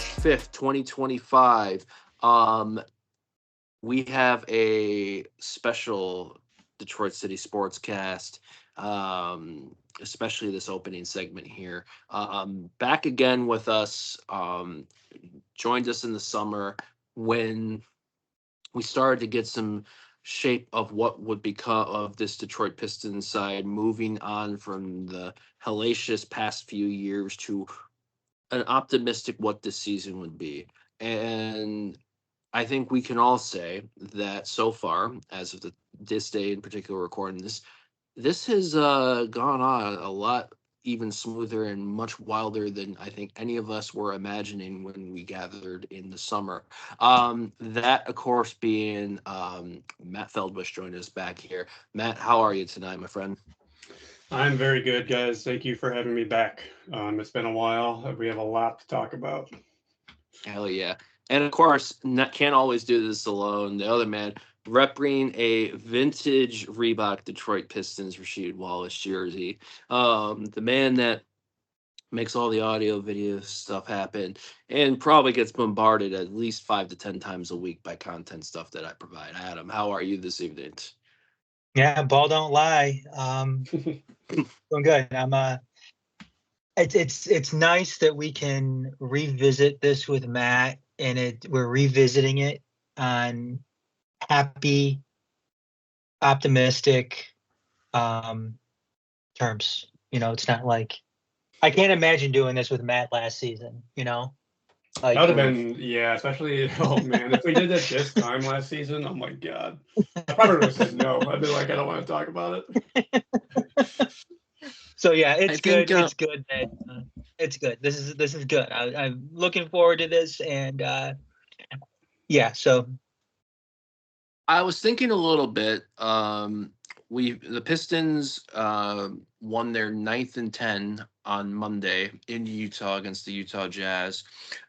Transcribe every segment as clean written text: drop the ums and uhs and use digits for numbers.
March 5th, 2025. We have a special Detroit City Sportscast, especially this opening segment here. Back again with us, joined us in the summer when we started to get some shape of what would become of this Detroit Pistons side, moving on from the hellacious past few years to an optimistic what this season would be. And I think we can all say that so far, as of this day in particular, recording this has gone on a lot even smoother and much wilder than I think any of us were imagining when we gathered in the summer. That, of course, being Matt Feldbeard joined us back here. Matt, how are you tonight, my friend? I'm very good, guys. Thank you for having me back. It's been a while. We have a lot to talk about. Hell yeah. And of course, can't always do this alone. The other man, repping a vintage Reebok Detroit Pistons Rasheed Wallace jersey. The man that makes all the audio, video stuff happen, and probably gets bombarded at least 5 to 10 times a week by content stuff that I provide. Adam, how are you this evening? Yeah, ball don't lie. Doing good. It's nice that we can revisit this with Matt, and we're revisiting it on happy, optimistic terms. It's not like I can't imagine doing this with Matt last season. That would have been, yeah, especially, oh man, if we did this time last season, oh my God. I probably would have said no. I'd be like, I don't want to talk about it. So yeah, it's good. It's good that it's good. This is good. I'm looking forward to this, and yeah. So I was thinking a little bit. The Pistons won their 9th and 10 on Monday in Utah against the Utah Jazz,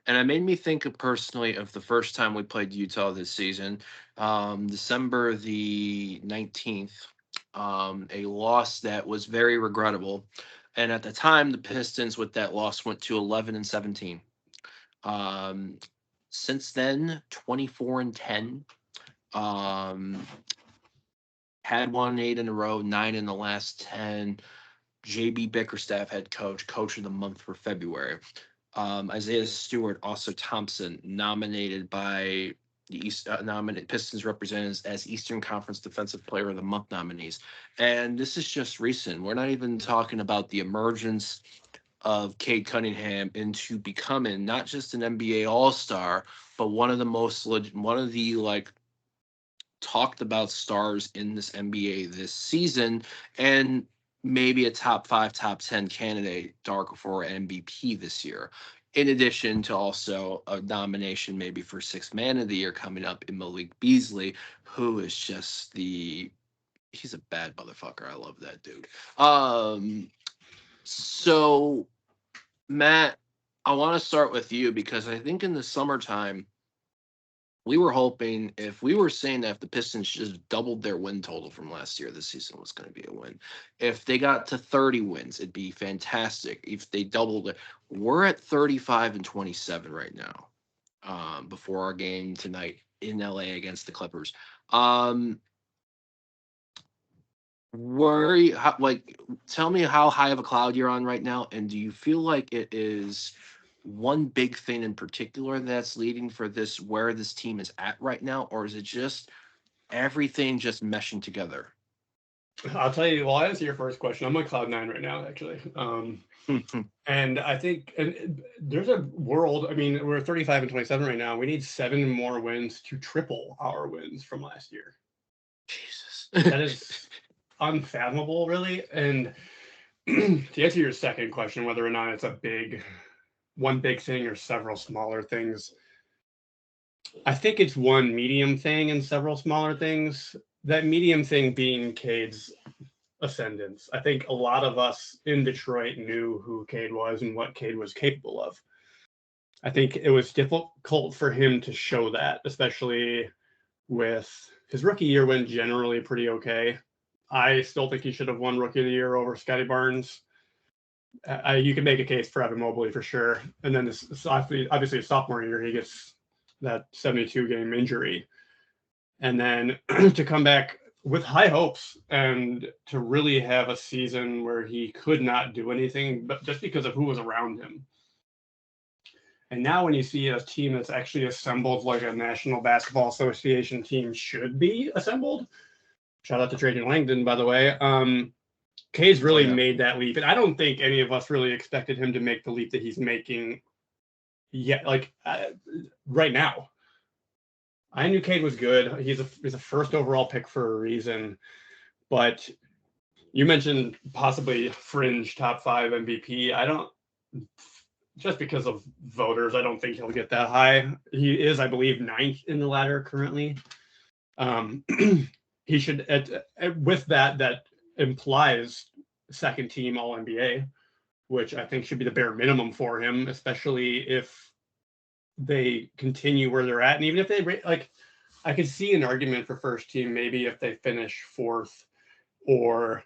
and it made me think personally of the first time we played Utah this season, December the 19th. A loss that was very regrettable, and at the time, the Pistons with that loss went to 11 and 17. Since then, 24 and 10. Had won 8 in a row, 9 in the last 10. JB Bickerstaff, head coach of the month for February. Isaiah Stewart, also Thompson, nominated by the Pistons representatives as Eastern Conference Defensive Player of the Month nominees. And this is just recent. We're not even talking about the emergence of Cade Cunningham into becoming not just an NBA All-Star, but one of the talked about stars in this NBA this season, and maybe a top 5, top 10 candidate dark for MVP this year. In addition to also a nomination maybe for 6th man of the year coming up in Malik Beasley, who is just he's a bad motherfucker. I love that dude. So Matt, I want to start with you because I think in the summertime, we were hoping if the Pistons just doubled their win total from last year, this season was going to be a win. If they got to 30 wins, it'd be fantastic. If they doubled it, we're at 35 and 27 right now, before our game tonight in LA against the Clippers. Tell me how high of a cloud you're on right now, and do you feel like it is one big thing in particular that's leading for this, where this team is at right now, or is it just everything just meshing together? I'll tell you, well, I'll answer your first question. I'm on cloud 9 right now, actually. And I think there's a world, I mean, we're 35 and 27 right now. We need 7 more wins to triple our wins from last year. Jesus. That is unfathomable, really. And to answer your second question, whether or not it's one big thing or several smaller things, I think it's one medium thing and several smaller things. That medium thing being Cade's ascendance. I think a lot of us in Detroit knew who Cade was and what Cade was capable of. I think it was difficult for him to show that, especially with his rookie year went generally pretty okay. I still think he should have won Rookie of the Year over Scotty Barnes. You can make a case for Evan Mobley for sure. And then obviously his sophomore year, he gets that 72 game injury. And then to come back with high hopes and to really have a season where he could not do anything, but just because of who was around him. And now when you see a team that's actually assembled like a National Basketball Association team should be assembled, shout out to Trajan Langdon, by the way, Cade's really made that leap. And I don't think any of us really expected him to make the leap that he's making yet, right now. I knew Cade was good. He's a first overall pick for a reason. But you mentioned possibly fringe top 5 MVP. Just because of voters, I don't think he'll get that high. He is, I believe, 9th in the ladder currently. He should, with that implies second team All NBA, which I think should be the bare minimum for him, especially if they continue where they're at. And even if they, I could see an argument for first team, maybe if they finish 4th, or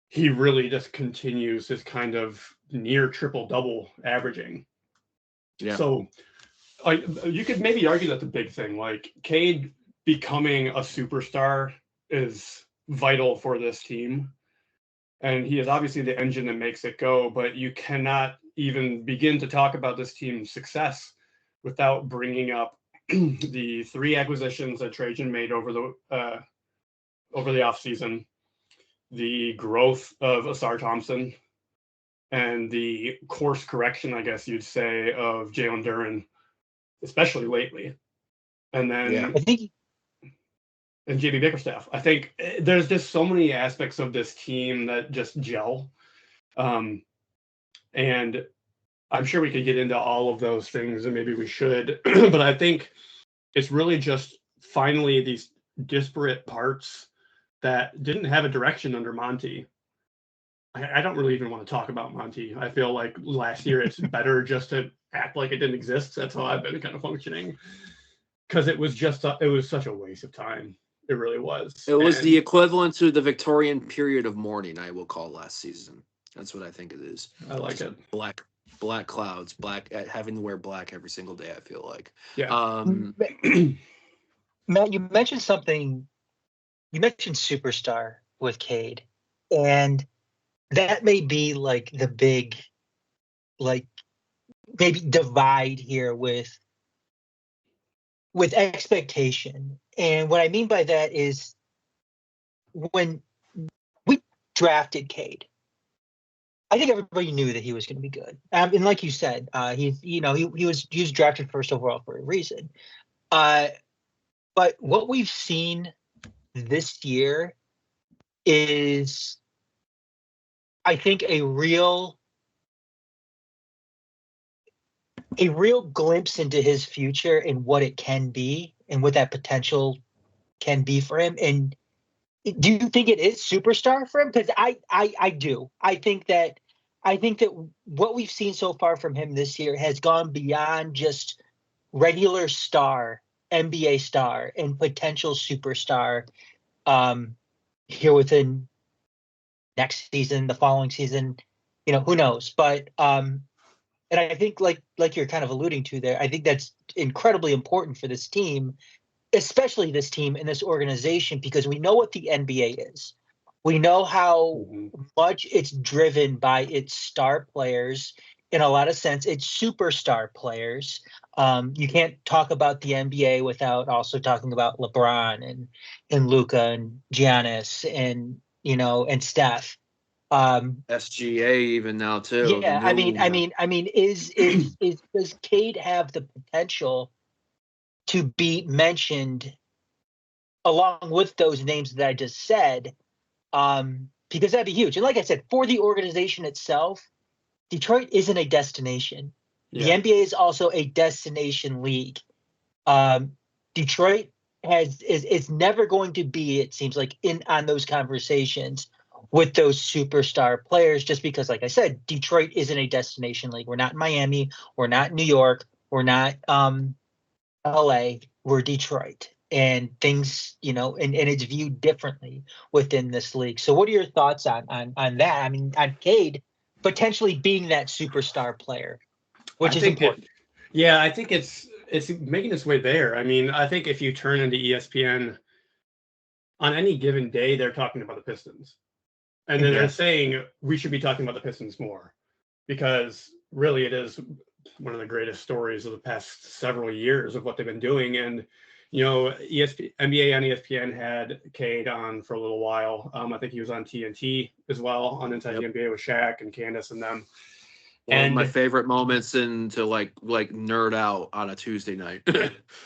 he really just continues his kind of near triple double averaging. Yeah. So you could maybe argue that's a big thing. Like Cade becoming a superstar is vital for this team. And he is obviously the engine that makes it go, but you cannot even begin to talk about this team's success without bringing up the 3 acquisitions that Trajan made over the offseason, the growth of Asar Thompson, and the course correction, I guess you'd say, of Jalen Duren, especially lately. And then and JB Bickerstaff. I think there's just so many aspects of this team that just gel. And I'm sure we could get into all of those things, and maybe we should. But I think it's really just finally these disparate parts that didn't have a direction under Monty. I don't really even want to talk about Monty. I feel like last year it's better just to act like it didn't exist. That's how I've been kind of functioning. Because it was such a waste of time. It really was. It was the equivalent to the Victorian period of mourning, I will call last season. That's what I think it is. I like it. Black clouds, having to wear black every single day, I feel like. Yeah. Matt, you mentioned something. You mentioned superstar with Cade, and that may be like the big, maybe divide here with expectation. And what I mean by that is when we drafted Cade, I think everybody knew that he was going to be good. And like you said, he was drafted first overall for a reason. But what we've seen this year is, I think, a real glimpse into his future and what it can be and what that potential can be for him. And do you think it is superstar for him? Because I do. I think that what we've seen so far from him this year has gone beyond just regular star, NBA star, and potential superstar here within next season, the following season, who knows? But and I think like you're kind of alluding to there, I think that's incredibly important for this team, especially this team and this organization, because we know what the NBA is. We know how much it's driven by its star players. In a lot of sense, it's superstar players. You can't talk about the NBA without also talking about LeBron and Luka and Giannis and and Steph. SGA even now too. Yeah, I mean, does Cade have the potential to be mentioned along with those names that I just said? Because that'd be huge. And like I said, for the organization itself, Detroit isn't a destination. Yeah. The NBA is also a destination league. Detroit is never going to be, it seems like, on those conversations with those superstar players, just because, like I said, Detroit isn't a destination league. We're not Miami. We're not New York. We're not LA. We're Detroit. And things, and it's viewed differently within this league. So what are your thoughts on that? I mean, on Cade, potentially being that superstar player, which is important. I think it's making its way there. I mean, I think if you turn into ESPN on any given day, they're talking about the Pistons. And then they're saying we should be talking about the Pistons more because really it is one of the greatest stories of the past several years of what they've been doing. And, you know, NBA and ESPN had Cade on for a little while. I think he was on TNT as well on Inside the NBA with Shaq and Candace and them. One of my favorite moments to like nerd out on a Tuesday night.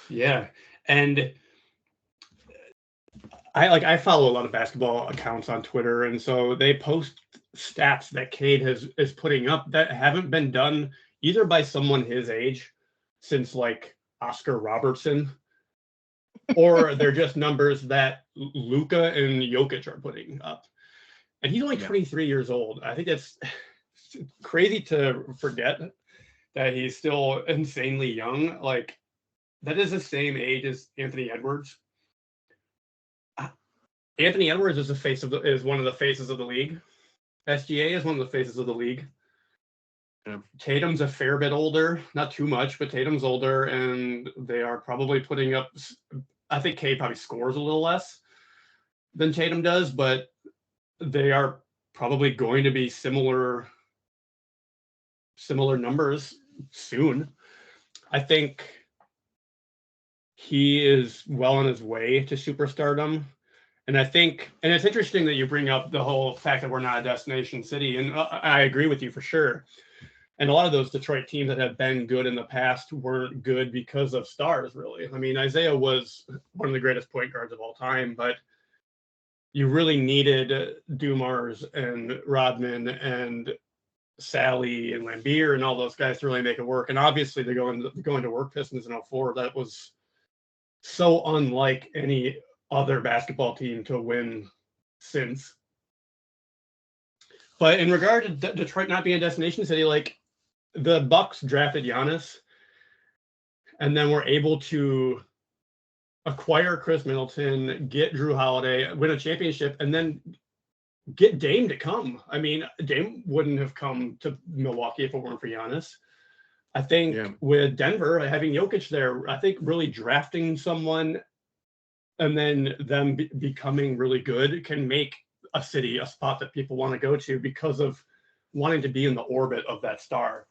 Yeah. And I follow a lot of basketball accounts on Twitter, and so they post stats that Cade is putting up that haven't been done either by someone his age since like Oscar Robertson, or they're just numbers that Luka and Jokic are putting up. And he's only 23 years old. I think that's crazy to forget that he's still insanely young. Like, that is the same age as Anthony Edwards. Anthony Edwards is one of the faces of the league. SGA is one of the faces of the league. Yeah. Tatum's a fair bit older, not too much, but Tatum's older, and they are probably putting up. I think Cade probably scores a little less than Tatum does, but they are probably going to be similar numbers soon. I think he is well on his way to superstardom. And I think, and it's interesting that you bring up the whole fact that we're not a destination city. And I agree with you for sure. And a lot of those Detroit teams that have been good in the past weren't good because of stars, really. I mean, Isaiah was one of the greatest point guards of all time, but you really needed Dumars and Rodman and Sally and Lambeer and all those guys to really make it work. And obviously they're going to work Pistons in 2004. That was so unlike any other basketball team to win since. But in regard to Detroit not being a destination city, like the Bucks drafted Giannis and then were able to acquire Chris Middleton, get Drew Holiday, win a championship, and then get Dame to come. I mean, Dame wouldn't have come to Milwaukee if it weren't for Giannis. I think with Denver, having Jokic there, I think really drafting someone and then them becoming really good can make a city a spot that people want to go to because of wanting to be in the orbit of that star.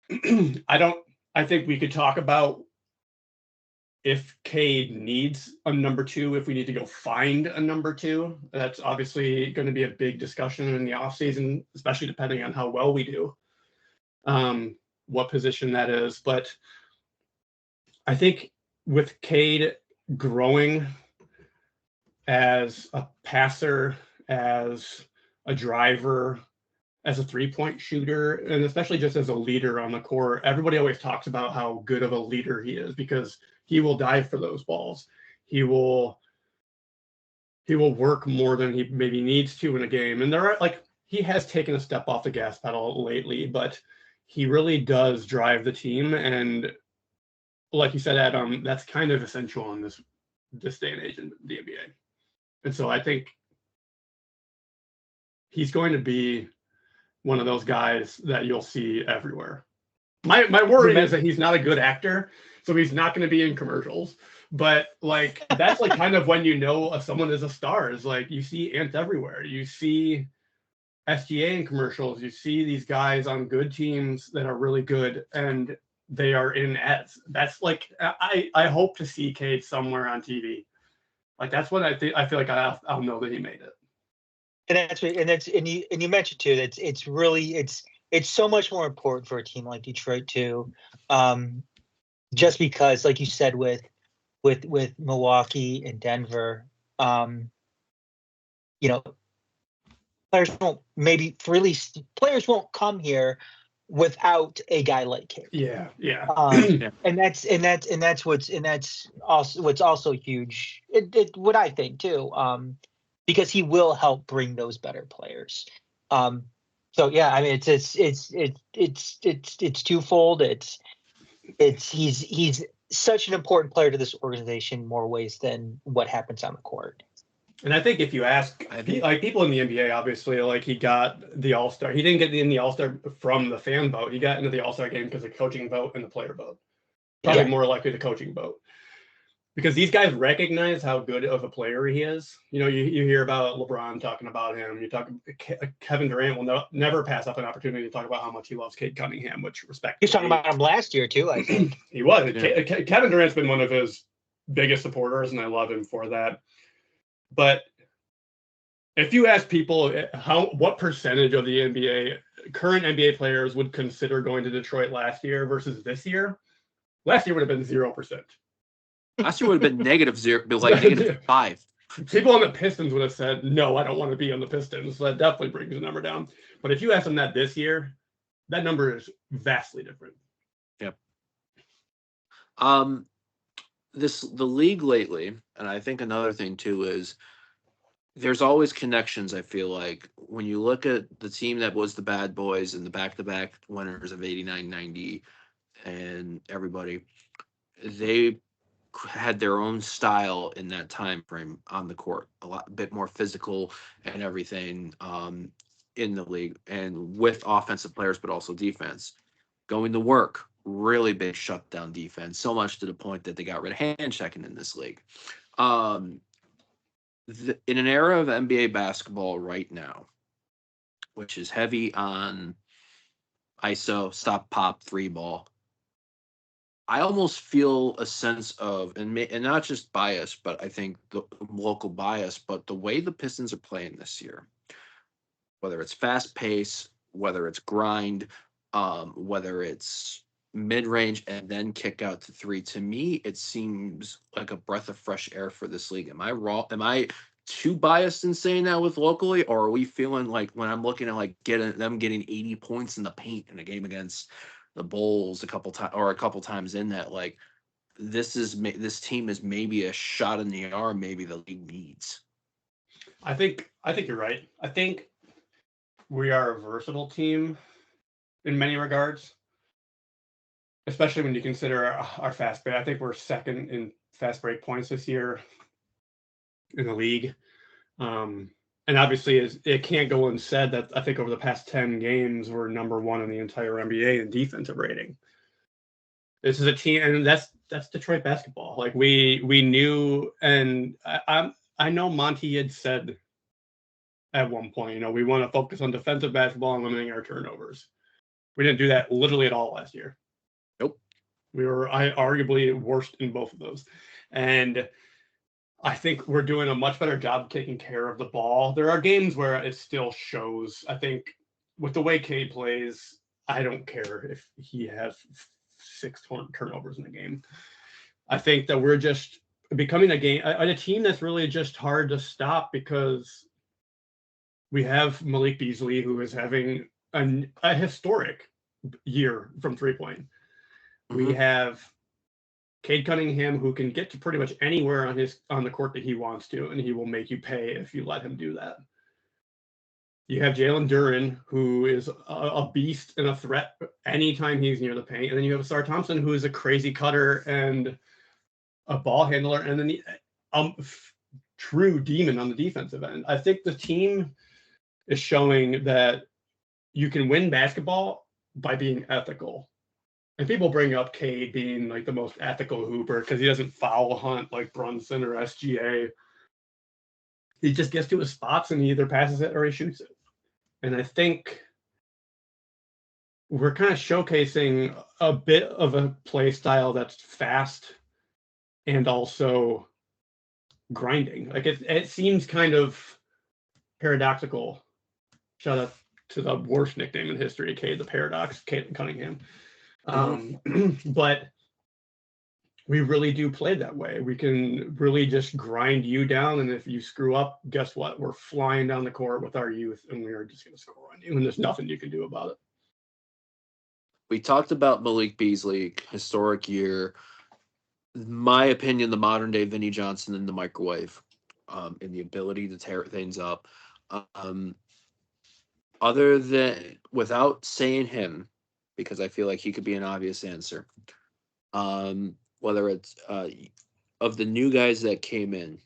I think we could talk about if Cade needs a number two, if we need to go find a number two. That's obviously going to be a big discussion in the offseason, especially depending on how well we do, what position that is. But I think with Cade growing as a passer, as a driver, as a three-point shooter, and especially just as a leader on the court, everybody always talks about how good of a leader he is because he will dive for those balls. He will work more than he maybe needs to in a game. And there are, like, he has taken a step off the gas pedal lately, but he really does drive the team. And like you said, Adam, that's kind of essential in this day and age in the NBA. And so I think he's going to be one of those guys that you'll see everywhere. My worry is that he's not a good actor, so he's not going to be in commercials. But like that's like kind of when you know someone is a star, is like you see Ant everywhere. You see SGA in commercials. You see these guys on good teams that are really good, and they are in ads. That's like I hope to see Cade somewhere on TV. Like that's what I think. I feel like I'll know that he made it. And you mentioned too that it's really so much more important for a team like Detroit too, just because, like you said, with Milwaukee and Denver, you know, players won't come here without a guy like Cade. Yeah. And that's what's also huge. What I think too, because he will help bring those better players. So yeah, I mean it's twofold. He's such an important player to this organization in more ways than what happens on the court. And I think if you ask like people in the NBA, obviously, like he got the All-Star. He didn't get in the All-Star from the fan vote. He got into the All-Star game because of the coaching vote and the player vote. Probably more likely the coaching vote. Because these guys recognize how good of a player he is. You know, you hear about LeBron talking about him. You talk Kevin Durant will never pass up an opportunity to talk about how much he loves Cade Cunningham, which respect. He's talking about him last year too, I think. He was. Yeah. Kevin Durant's been one of his biggest supporters, and I love him for that. But if you ask people what percentage of the current NBA players would consider going to Detroit last year versus this year, last year would have been 0%. Last year would have been -0, but like -5. People on the Pistons would have said, no, I don't want to be on the Pistons. So that definitely brings the number down. But if you ask them that this year, that number is vastly different. Yep. The league lately, and I think another thing too is there's always connections. I feel like when you look at the team that was the Bad Boys and the back-to-back winners of 89, 90 and everybody, they had their own style in that time frame on the court, a bit more physical and everything in the league, and with offensive players, but also defense. Going to work, really big shutdown defense, so much to the point that they got rid of hand checking in this league. In an era of NBA basketball right now, which is heavy on ISO, stop, pop, three ball, I almost feel a sense of, and not just bias, but I think the local bias, but the way the Pistons are playing this year, whether it's fast pace, whether it's grind, whether it's mid-range and then kick out to three, to me, it seems like a breath of fresh air for this league. Am I wrong? Am I too biased in saying that with locally, or are we feeling like when I'm looking at like getting 80 points in the paint in a game against the Bulls a couple times in that, like this team is maybe a shot in the arm maybe the league needs? I think you're right. I think we are a versatile team in many regards, especially when you consider our fast break. I think we're second in fast break points this year in the league. And obviously, it can't go unsaid that I think over the past 10 games, we're number one in the entire NBA in defensive rating. This is a team, and that's Detroit basketball. Like we knew, and I know Monty had said at one point, we want to focus on defensive basketball and limiting our turnovers. We didn't do that literally at all last year. Nope. We were arguably worst in both of those. And I think we're doing a much better job of taking care of the ball. There are games where it still shows. I think with the way Cade plays, I don't care if he has 6 turnovers in a game. I think that we're just becoming a team that's really just hard to stop because we have Malik Beasley, who is having a historic year from three-point. Mm-hmm. We have Cade Cunningham, who can get to pretty much anywhere on the court that he wants to, and he will make you pay if you let him do that. You have Jalen Duren, who is a beast and a threat anytime he's near the paint. And then you have Sar Thompson, who is a crazy cutter and a ball handler, and then the true demon on the defensive end. I think the team is showing that you can win basketball by being ethical. And people bring up Cade being like the most ethical hooper because he doesn't foul hunt like Brunson or SGA. He just gets to his spots and he either passes it or he shoots it. And I think we're kind of showcasing a bit of a play style that's fast and also grinding. Like it seems kind of paradoxical. Shout out to the worst nickname in history, Cade the Paradox, Cade Cunningham. But we really do play that way. We can really just grind you down, and if you screw up, guess what? We're flying down the court with our youth, and we are just going to score on you, and there's nothing you can do about it. We talked about Malik Beasley, historic year. In my opinion, the modern day Vinnie Johnson in the microwave, in the ability to tear things up. Other than, without saying him, because I feel like he could be an obvious answer. Whether it's of the new guys that came in,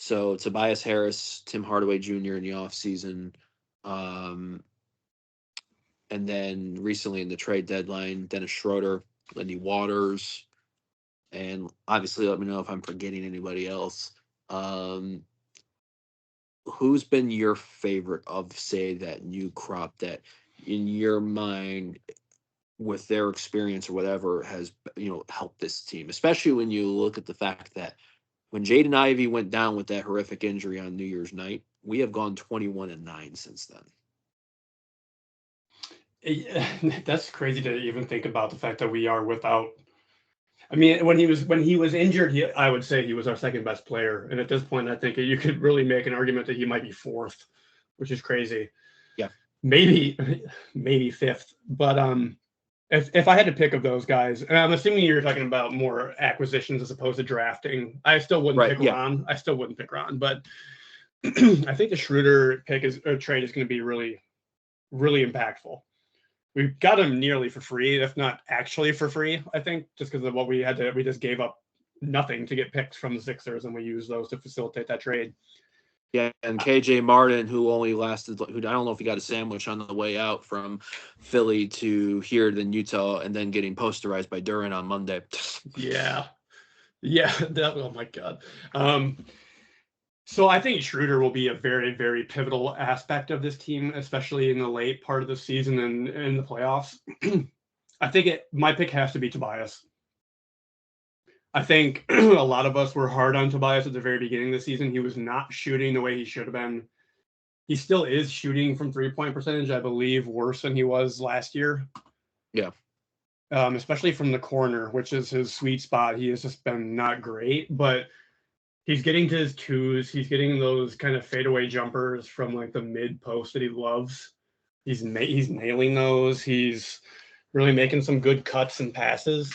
So Tobias Harris, Tim Hardaway Jr. in the offseason. And then recently in the trade deadline, Dennis Schroeder, Lindy Waters, and obviously let me know if I'm forgetting anybody else. Who's been your favorite of, say, that new crop that in your mind, with their experience or whatever, has, helped this team, especially when you look at the fact that when Jaden Ivey went down with that horrific injury on New Year's night, we have gone 21-9 since then. That's crazy to even think about the fact that we are without. I mean, when he was injured, I would say he was our second best player, and at this point, I think you could really make an argument that he might be fourth, which is crazy. Yeah, maybe fifth. But if I had to pick of those guys, and I'm assuming you're talking about more acquisitions as opposed to drafting, I still wouldn't pick Ron. I still wouldn't pick Ron, but I think the Schroeder trade is going to be really, really impactful. We got him nearly for free, if not actually for free, I think, just because of what we just gave up nothing to get picks from the Sixers, and we used those to facilitate that trade. Yeah, and KJ Martin, who only lasted, who I don't know if he got a sandwich on the way out from Philly to here, then Utah, and then getting posterized by Duran on Monday. Yeah, oh my God. So I think Schroeder will be a very, very pivotal aspect of this team, especially in the late part of the season and in the playoffs. I think my pick has to be Tobias. I think a lot of us were hard on Tobias at the very beginning of the season. He was not shooting the way he should have been. He still is shooting from three-point percentage, I believe, worse than he was last year. Yeah. Especially from the corner, which is his sweet spot. He has just been not great, but he's getting to his twos. He's getting those kind of fadeaway jumpers from like the mid post that he loves. He's nailing those. He's really making some good cuts and passes.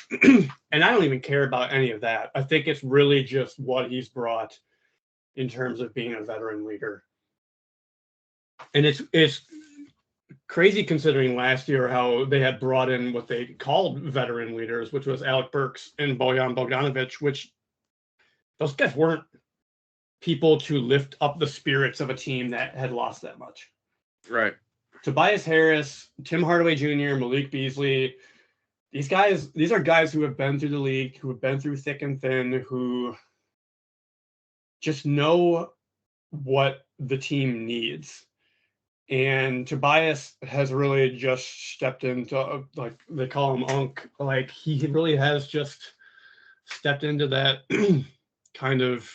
And I don't even care about any of that. I think it's really just what he's brought in terms of being a veteran leader. And it's crazy considering last year how they had brought in what they called veteran leaders, which was Alec Burks and Bojan Bogdanovic, which those guys weren't people to lift up the spirits of a team that had lost that much. Right. Tobias Harris, Tim Hardaway Jr., Malik Beasley, these are guys who have been through the league, who have been through thick and thin, who just know what the team needs. And Tobias has really just stepped into, like they call him Unk, like he really has just stepped into that kind of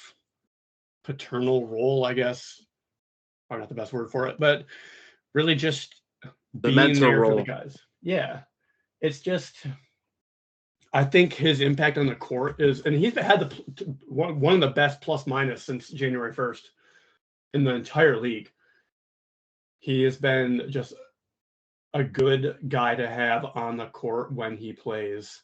paternal role, I guess. Probably not the best word for it, but really just The being there role for the guys. Yeah. It's just, I think his impact on the court is, and he's had one of the best plus minus since January 1st in the entire league. He has been just a good guy to have on the court when he plays.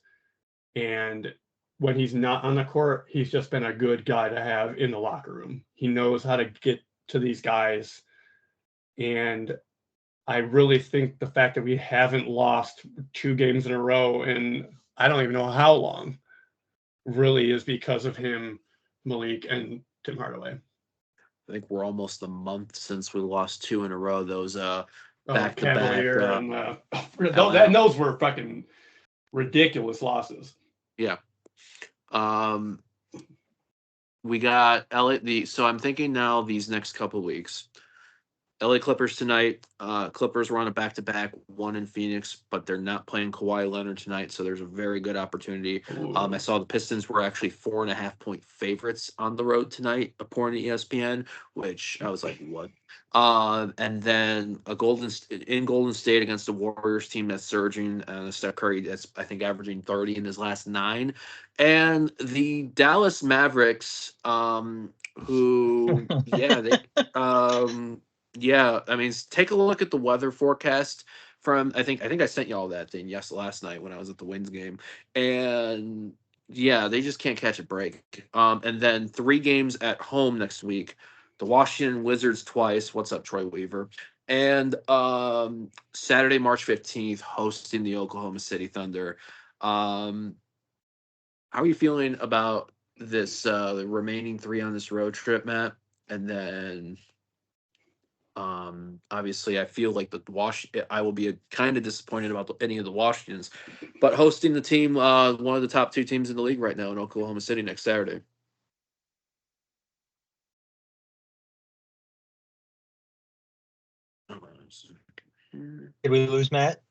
And when he's not on the court, he's just been a good guy to have in the locker room. He knows how to get to these guys. And I really think the fact that we haven't lost 2 games in a row in I don't even know how long really is because of him, Malik, and Tim Hardaway. I think we're almost a month since we lost 2 in a row. Those back-to-back. And those were fucking ridiculous losses. Yeah. We got LA. So I'm thinking now these next couple weeks. LA Clippers tonight. Clippers were on a back-to-back, one in Phoenix, but they're not playing Kawhi Leonard tonight, so there's a very good opportunity. I saw the Pistons were actually 4.5-point favorites on the road tonight, according to ESPN, which I was like, what? And then in Golden State against the Warriors team that's surging, Steph Curry that's I think averaging 30 in his last 9, and the Dallas Mavericks, who yeah, I mean, take a look at the weather forecast from I think I sent you all that thing last night when I was at the Winds game, and yeah, they just can't catch a break. And then 3 games at home next week: the Washington Wizards twice. What's up, Troy Weaver? And Saturday, March 15th, hosting the Oklahoma City Thunder. How are you feeling about this the remaining 3 on this road trip, Matt, and then obviously I feel like I will be kind of disappointed about any of the Washingtons, but hosting the team, one of the top 2 teams in the league right now in Oklahoma City next Saturday. Did we lose Matt?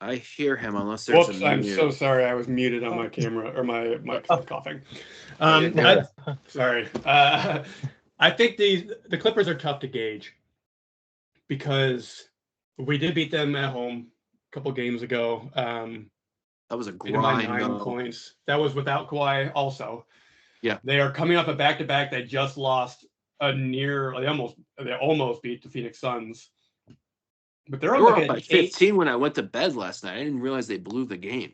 I hear him unless there's Whoops, a I'm mute. so sorry. I was muted on my camera or my microphone coughing. Yeah, Sorry. I think the Clippers are tough to gauge because we did beat them at home a couple games ago. that was a beat them by grind. 9 points. That was without Kawhi also. Yeah. They are coming off a back-to-back. They just lost they almost beat the Phoenix Suns. But they're They were up up by 15 when I went to bed last night. I didn't realize they blew the game.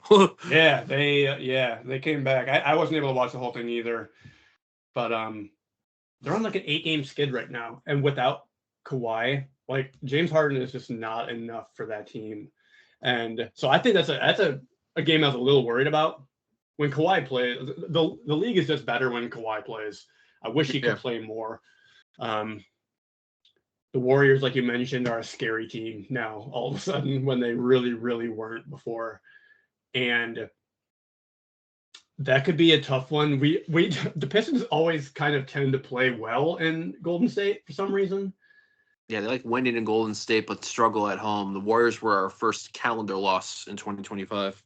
Yeah, they came back. I wasn't able to watch the whole thing either, but they're on like an 8-game skid right now, and without Kawhi, like James Harden is just not enough for that team, and so I think that's a game I was a little worried about when Kawhi plays. The league is just better when Kawhi plays. I wish he could play more. The Warriors, like you mentioned, are a scary team now all of a sudden when they really, really weren't before. And that could be a tough one. The Pistons always kind of tend to play well in Golden State for some reason. Yeah, they like winning in Golden State, but struggle at home. The Warriors were our first calendar loss in 2025.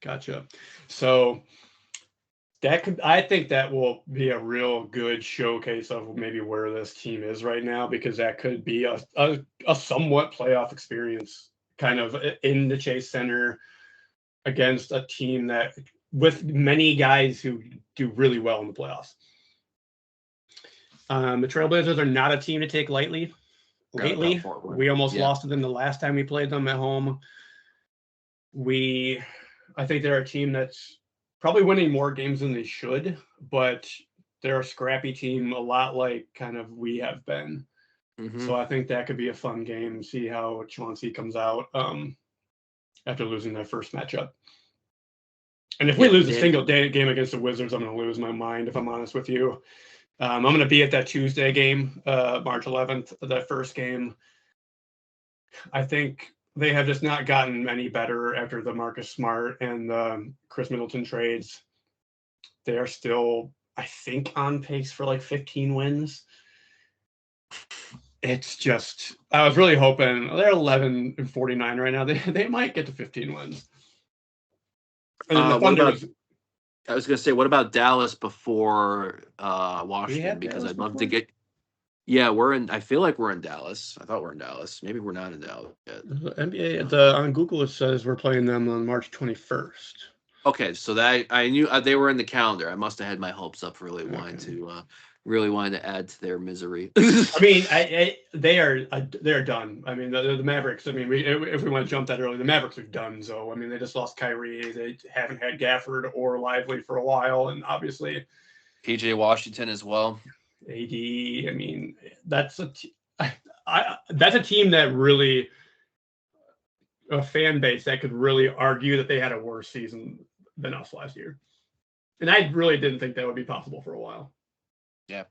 Gotcha. So I think that will be a real good showcase of maybe where this team is right now, because that could be a somewhat playoff experience, kind of in the Chase Center against a team that with many guys who do really well in the playoffs. The Trailblazers are not a team to take lightly. Lately, we almost lost to them the last time we played them at home. I think they're a team that's probably winning more games than they should, but they're a scrappy team, a lot like kind of we have been. Mm-hmm. So I think that could be a fun game. See how Chauncey comes out after losing that first matchup. And if we lose a single game against the Wizards, I'm going to lose my mind, if I'm honest with you. I'm going to be at that Tuesday game, March 11th, that first game. I think they have just not gotten any better after the Marcus Smart and the Chris Middleton trades. They are still, I think, on pace for like 15 wins. It's just, I was really hoping they're 11-49 right now. They might get to 15 wins. And then the Thunder I was going to say, what about Dallas before Washington? Because I'd love to get. Yeah, I feel like we're in Dallas. I thought we're in Dallas. Maybe we're not in Dallas yet. NBA on Google it says we're playing them on March 21st. Okay, so that I knew they were in the calendar. I must have had my hopes up, really wanting to add to their misery. I mean, they are done. I mean, the Mavericks. I mean, if we want to jump that early, the Mavericks are done. So I mean, they just lost Kyrie. They haven't had Gafford or Lively for a while, and obviously PJ Washington as well. AD. I mean, that's a team that really, a fan base that could really argue that they had a worse season than us last year, and I really didn't think that would be possible for a while. Yeah.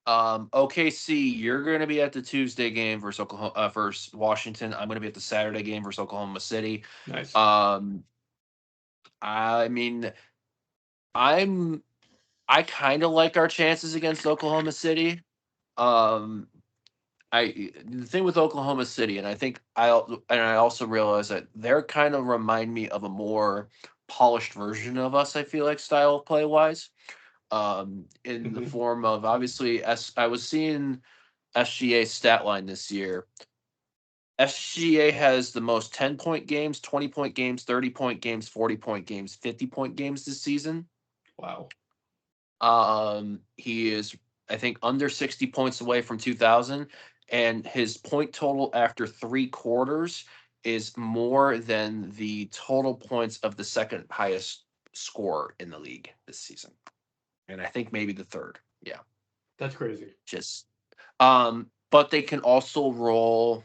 OKC, you're going to be at the Tuesday game versus versus Washington. I'm going to be at the Saturday game versus Oklahoma City. Nice. I mean, I kind of like our chances against Oklahoma City. The thing with Oklahoma City, and I think I also realize that they're kind of remind me of a more polished version of us. I feel like style of play wise, in the form of obviously I was seeing SGA stat line this year. SGA has the most 10-point games, 20-point games, 30-point games, 40-point games, 50-point games this season. Wow. He is, I think, under 60 points away from 2,000, and his point total after 3 quarters is more than the total points of the second highest scorer in the league this season, and I think maybe the third. Yeah, that's crazy. But they can also roll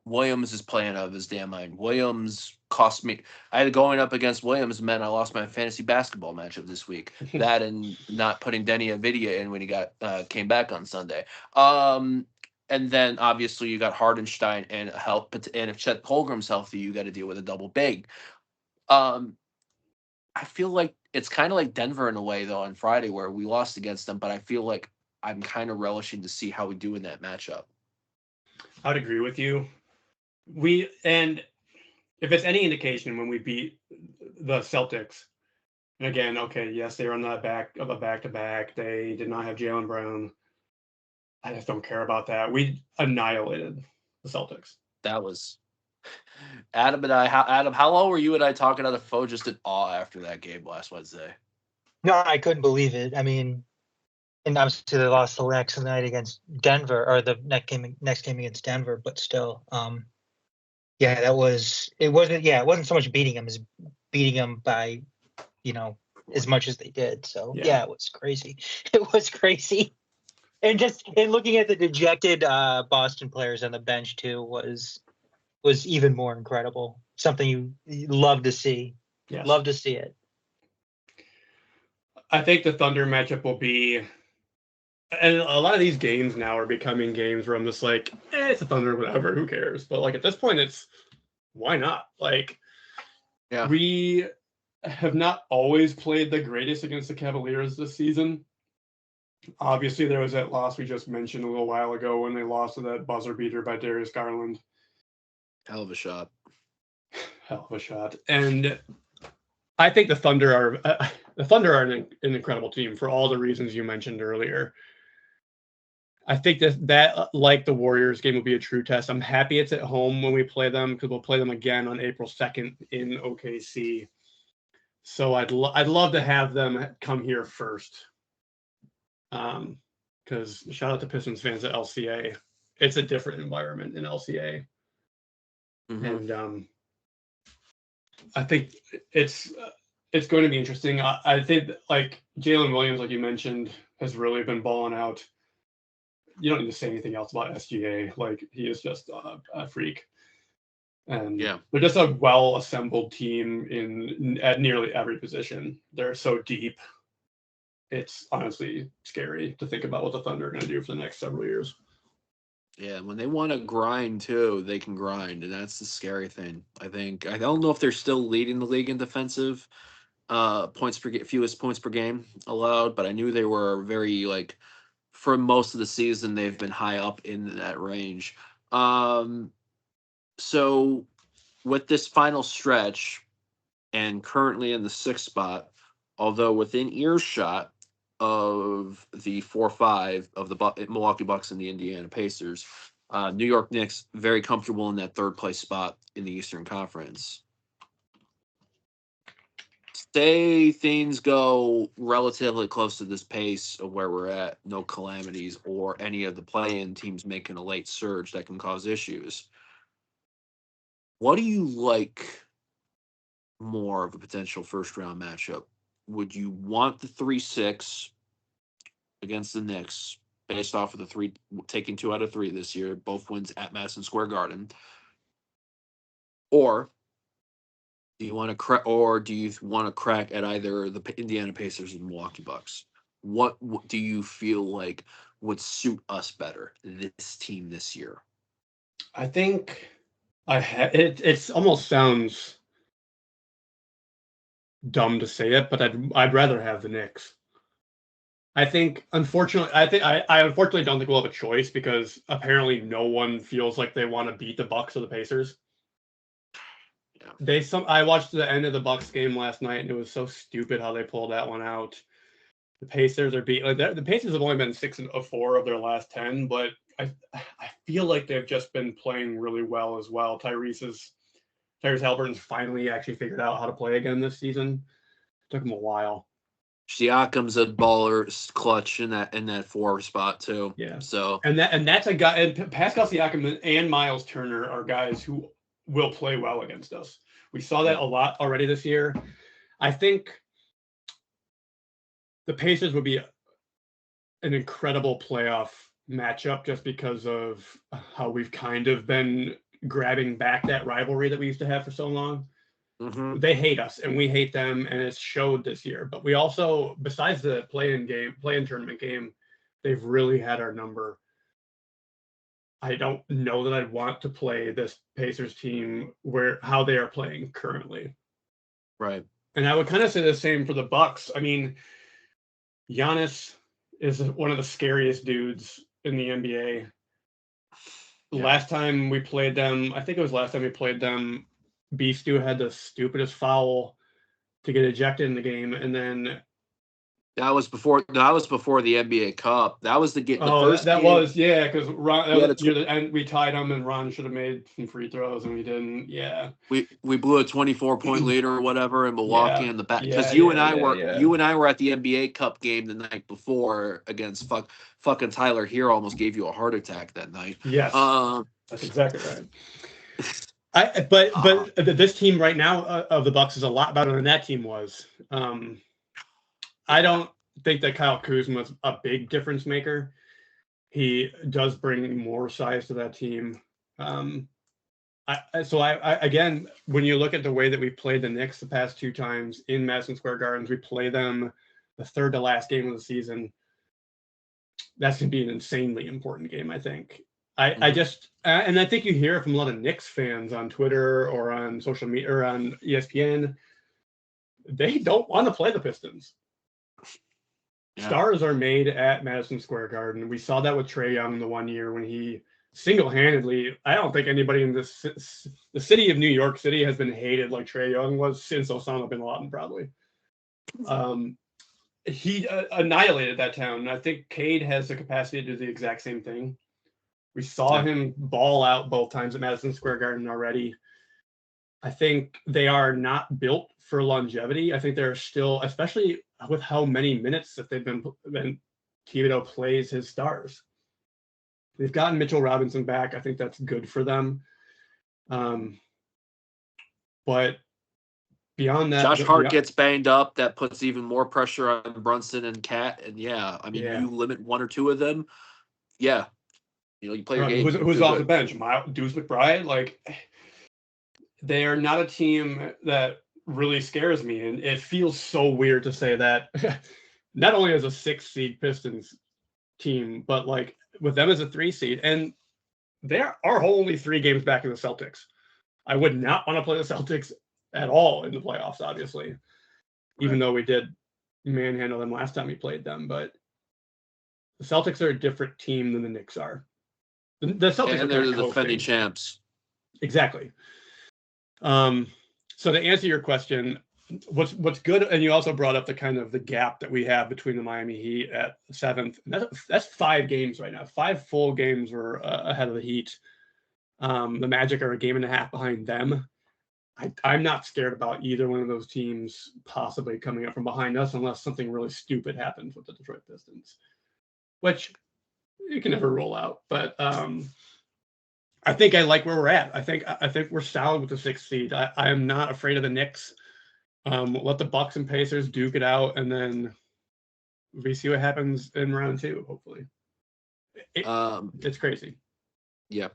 Williams is playing out of his damn mind. Williams cost me. I had going up against Williams meant I lost my fantasy basketball matchup this week. That and not putting Denny Avidia in when he got came back on Sunday. And then obviously you got Hardenstein and help. And if Chet Holmgren's healthy, you got to deal with a double big. I feel like it's kind of like Denver in a way though on Friday where we lost against them, but I feel like I'm kind of relishing to see how we do in that matchup. I would agree with you. And if it's any indication, when we beat the Celtics, and again, okay, yes, they were on the back of a back-to-back. They did not have Jaylen Brown. I just don't care about that. We annihilated the Celtics. That was Adam and I. Adam, how long were you and I talking on the phone just in awe after that game last Wednesday? No, I couldn't believe it. I mean, and obviously they lost the next night against Denver, or the next game against Denver, but still, yeah, it wasn't so much beating them as beating them by, as much as they did. So yeah, it was crazy. It was crazy. And looking at the dejected Boston players on the bench too was even more incredible. Something you love to see. Yes. Love to see it. I think the Thunder matchup will be, and a lot of these games now are becoming games where I'm just like, it's the Thunder, whatever, who cares? But like at this point, it's why not? Like, we have not always played the greatest against the Cavaliers this season. Obviously, there was that loss we just mentioned a little while ago when they lost to that buzzer beater by Darius Garland. Hell of a shot. Hell of a shot. And I think the Thunder are an incredible team for all the reasons you mentioned earlier. I think that like the Warriors game will be a true test. I'm happy it's at home when we play them because we'll play them again on April 2nd in OKC. So I'd love to have them come here first. Because shout out to Pistons fans at LCA. It's a different environment in LCA. Mm-hmm. And I think it's going to be interesting. I think like Jalen Williams, like you mentioned, has really been balling out. You don't need to say anything else about SGA. Like he is just a freak. And they're just a well-assembled team at nearly every position. They're so deep. It's honestly scary to think about what the Thunder are going to do for the next several years. Yeah, when they want to grind too, they can grind, and that's the scary thing. I don't know if they're still leading the league in defensive fewest points per game allowed, but I knew they were very for most of the season they've been high up in that range. So with this final stretch, and currently in the 6th spot, although within earshot of the 4-5 of the Milwaukee Bucks and the Indiana Pacers, New York Knicks very comfortable in that 3rd place spot in the Eastern Conference. Say things go relatively close to this pace of where we're at, no calamities or any of the play-in teams making a late surge that can cause issues. What do you like more of a potential first-round matchup? Would you want the 3-6 against the Knicks based off of the taking 2 out of 3 this year, both wins at Madison Square Garden? Or do you want to crack at either the Indiana Pacers and Milwaukee Bucks? What do you feel like would suit us better, this team this year? I think it almost sounds dumb to say it, but I'd rather have the Knicks. I think, unfortunately, I unfortunately don't think we'll have a choice because apparently no one feels like they want to beat the Bucks or the Pacers. Yeah. I watched the end of the Bucks game last night, and it was so stupid how they pulled that one out. The Pacers are the Pacers have only been 6 of 4 of their last 10, but I feel like they've just been playing really well as well. Tyrese Halliburton's finally actually figured out how to play again this season. It took him a while. Siakam's a baller clutch in that 4 spot too. Yeah. So and that's a guy, and Pascal Siakam and Miles Turner are guys who will play well against us. We saw that a lot already this year. I think the Pacers would be an incredible playoff matchup just because of how we've kind of been grabbing back that rivalry that we used to have for so long. Mm-hmm. They hate us and we hate them, and it's showed this year. But we also, besides the play-in tournament game, they've really had our number. I don't know that I'd want to play this Pacers team how they are playing currently. Right. And I would kind of say the same for the Bucks. I mean, Giannis is one of the scariest dudes in the NBA. Yeah. Last time we played them, I think it was last time we played them, Beastu had the stupidest foul to get ejected in the game, and then that was before the NBA Cup. That was the first that game. was because and we tied them, and Ron should have made some free throws, and we didn't. Yeah, we blew a 24-point lead or whatever in Milwaukee in the back because you and I were at the NBA Cup game the night before against fucking Tyler Hero. Almost gave you a heart attack that night. Yes, that's exactly right. But this team right now of the Bucks is a lot better than that team was. I don't think that Kyle Kuzma is a big difference maker. He does bring more size to that team. Again, when you look at the way that we played the Knicks the past two times in Madison Square Gardens, we play them the third to last game of the season. That's going to be an insanely important game, I think. I think you hear from a lot of Knicks fans on Twitter or on social media or on ESPN. They don't want to play the Pistons. Yeah. Stars are made at Madison Square Garden. We saw that with Trae Young the one year when he single-handedly, I don't think anybody in the city of New York City has been hated like Trae Young was since Osama bin Laden, probably. He annihilated that town. And I think Cade has the capacity to do the exact same thing. We saw him ball out both times at Madison Square Garden already. I think they are not built for longevity. I think they're still, especially with how many minutes that they've been Thibodeau plays his stars. They've gotten Mitchell Robinson back. I think that's good for them. But beyond that, Josh Hart gets banged up. That puts even more pressure on Brunson and Cat. And you limit one or two of them. Yeah. You play your game. Who's off the bench? Deuce McBride? They are not a team that really scares me. And it feels so weird to say that not only as a 6-seed Pistons team, but with them as a 3-seed. And they are only 3 games back in the Celtics. I would not want to play the Celtics at all in the playoffs, obviously, even though we did manhandle them last time we played them. But the Celtics are a different team than the Knicks are. The Celtics and they're the defending champs. Exactly. So to answer your question, what's good, and you also brought up the gap that we have between the Miami Heat at 7th. And that's 5 games right now. 5 full games we're ahead of the Heat. The Magic are a game and a half behind them. I'm not scared about either one of those teams possibly coming up from behind us unless something really stupid happens with the Detroit Pistons, which you can never rule out. But I think I like where we're at. I think we're solid with the 6th seed. I am not afraid of the Knicks. Let the Bucks and Pacers duke it out, and then we see what happens in round 2. Hopefully, it's crazy. Yeah,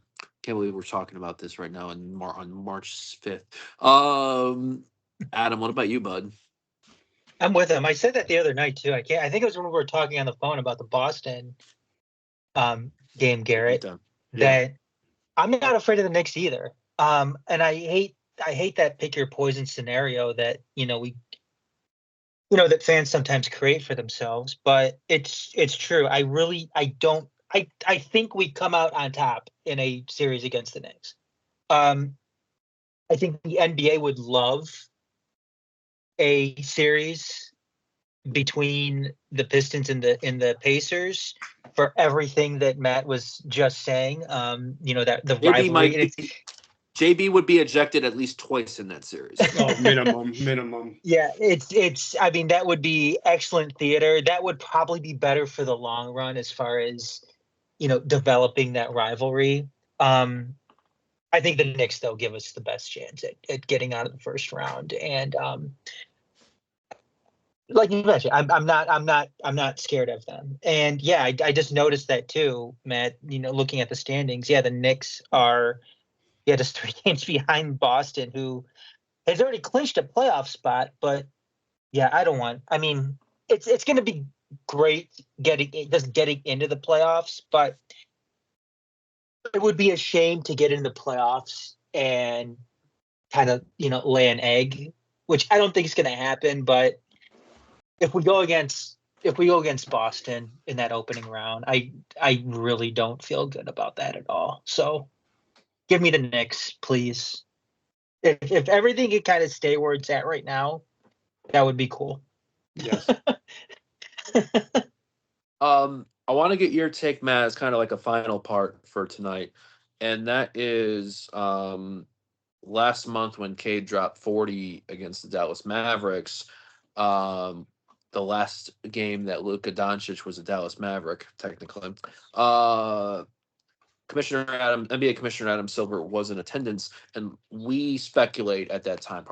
can't believe we're talking about this right now on March 5th. Adam, what about you, bud? I'm with him. I said that the other night too. I think it was when we were talking on the phone about the Boston game, Garrett. That I'm not afraid of the Knicks either. And I hate that pick your poison scenario that that fans sometimes create for themselves. But it's true. I think we come out on top in a series against the Knicks. I think the NBA would love a series between the Pistons and the Pacers for everything that Matt was just saying. That the rivalry. JB would be ejected at least twice in that series. Oh, minimum. Yeah, it's. I mean, that would be excellent theater. That would probably be better for the long run as far as developing that rivalry. I think the Knicks, though, give us the best chance at getting out of the first round. And like you mentioned, I'm not scared of them. And yeah, I just noticed that too, Matt. Looking at the standings, yeah, the Knicks are Yeah, just 3 games behind Boston, who has already clinched a playoff spot. But yeah, I mean, it's going to be great getting into the playoffs, but it would be a shame to get into the playoffs and kind of, lay an egg, which I don't think is going to happen. But if we go against Boston in that opening round, I really don't feel good about that at all. So give me the Knicks, please. If everything could kind of stay where it's at right now, that would be cool. Yes. I want to get your take, Matt, as kind of like a final part for tonight, and that is last month when Cade dropped 40 against the Dallas Mavericks. The last game that Luka Doncic was a Dallas Maverick, technically. NBA Commissioner Adam Silver was in attendance, and we speculate at that time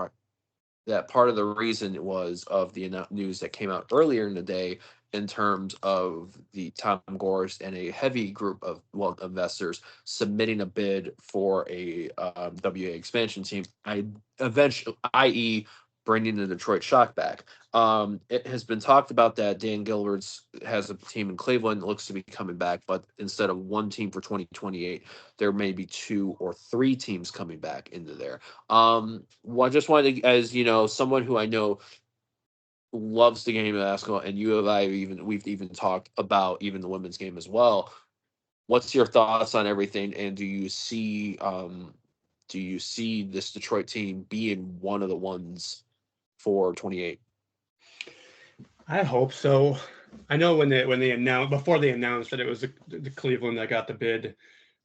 that part of the reason was of the news that came out earlier in the day in terms of the Tom Gorst and a heavy group of investors submitting a bid for a WA expansion team, i.e. bringing the Detroit Shock back. It has been talked about that Dan Gilbert's has a team in Cleveland that looks to be coming back, but instead of one team for 2028, there may be 2 or 3 teams coming back into there. Well, I just wanted to, as someone who I know loves the game of basketball, and we've even talked about even the women's game as well. What's your thoughts on everything, and do you see this Detroit team being one of the ones for 28? I hope so. I know when they announced that it was the Cleveland that got the bid,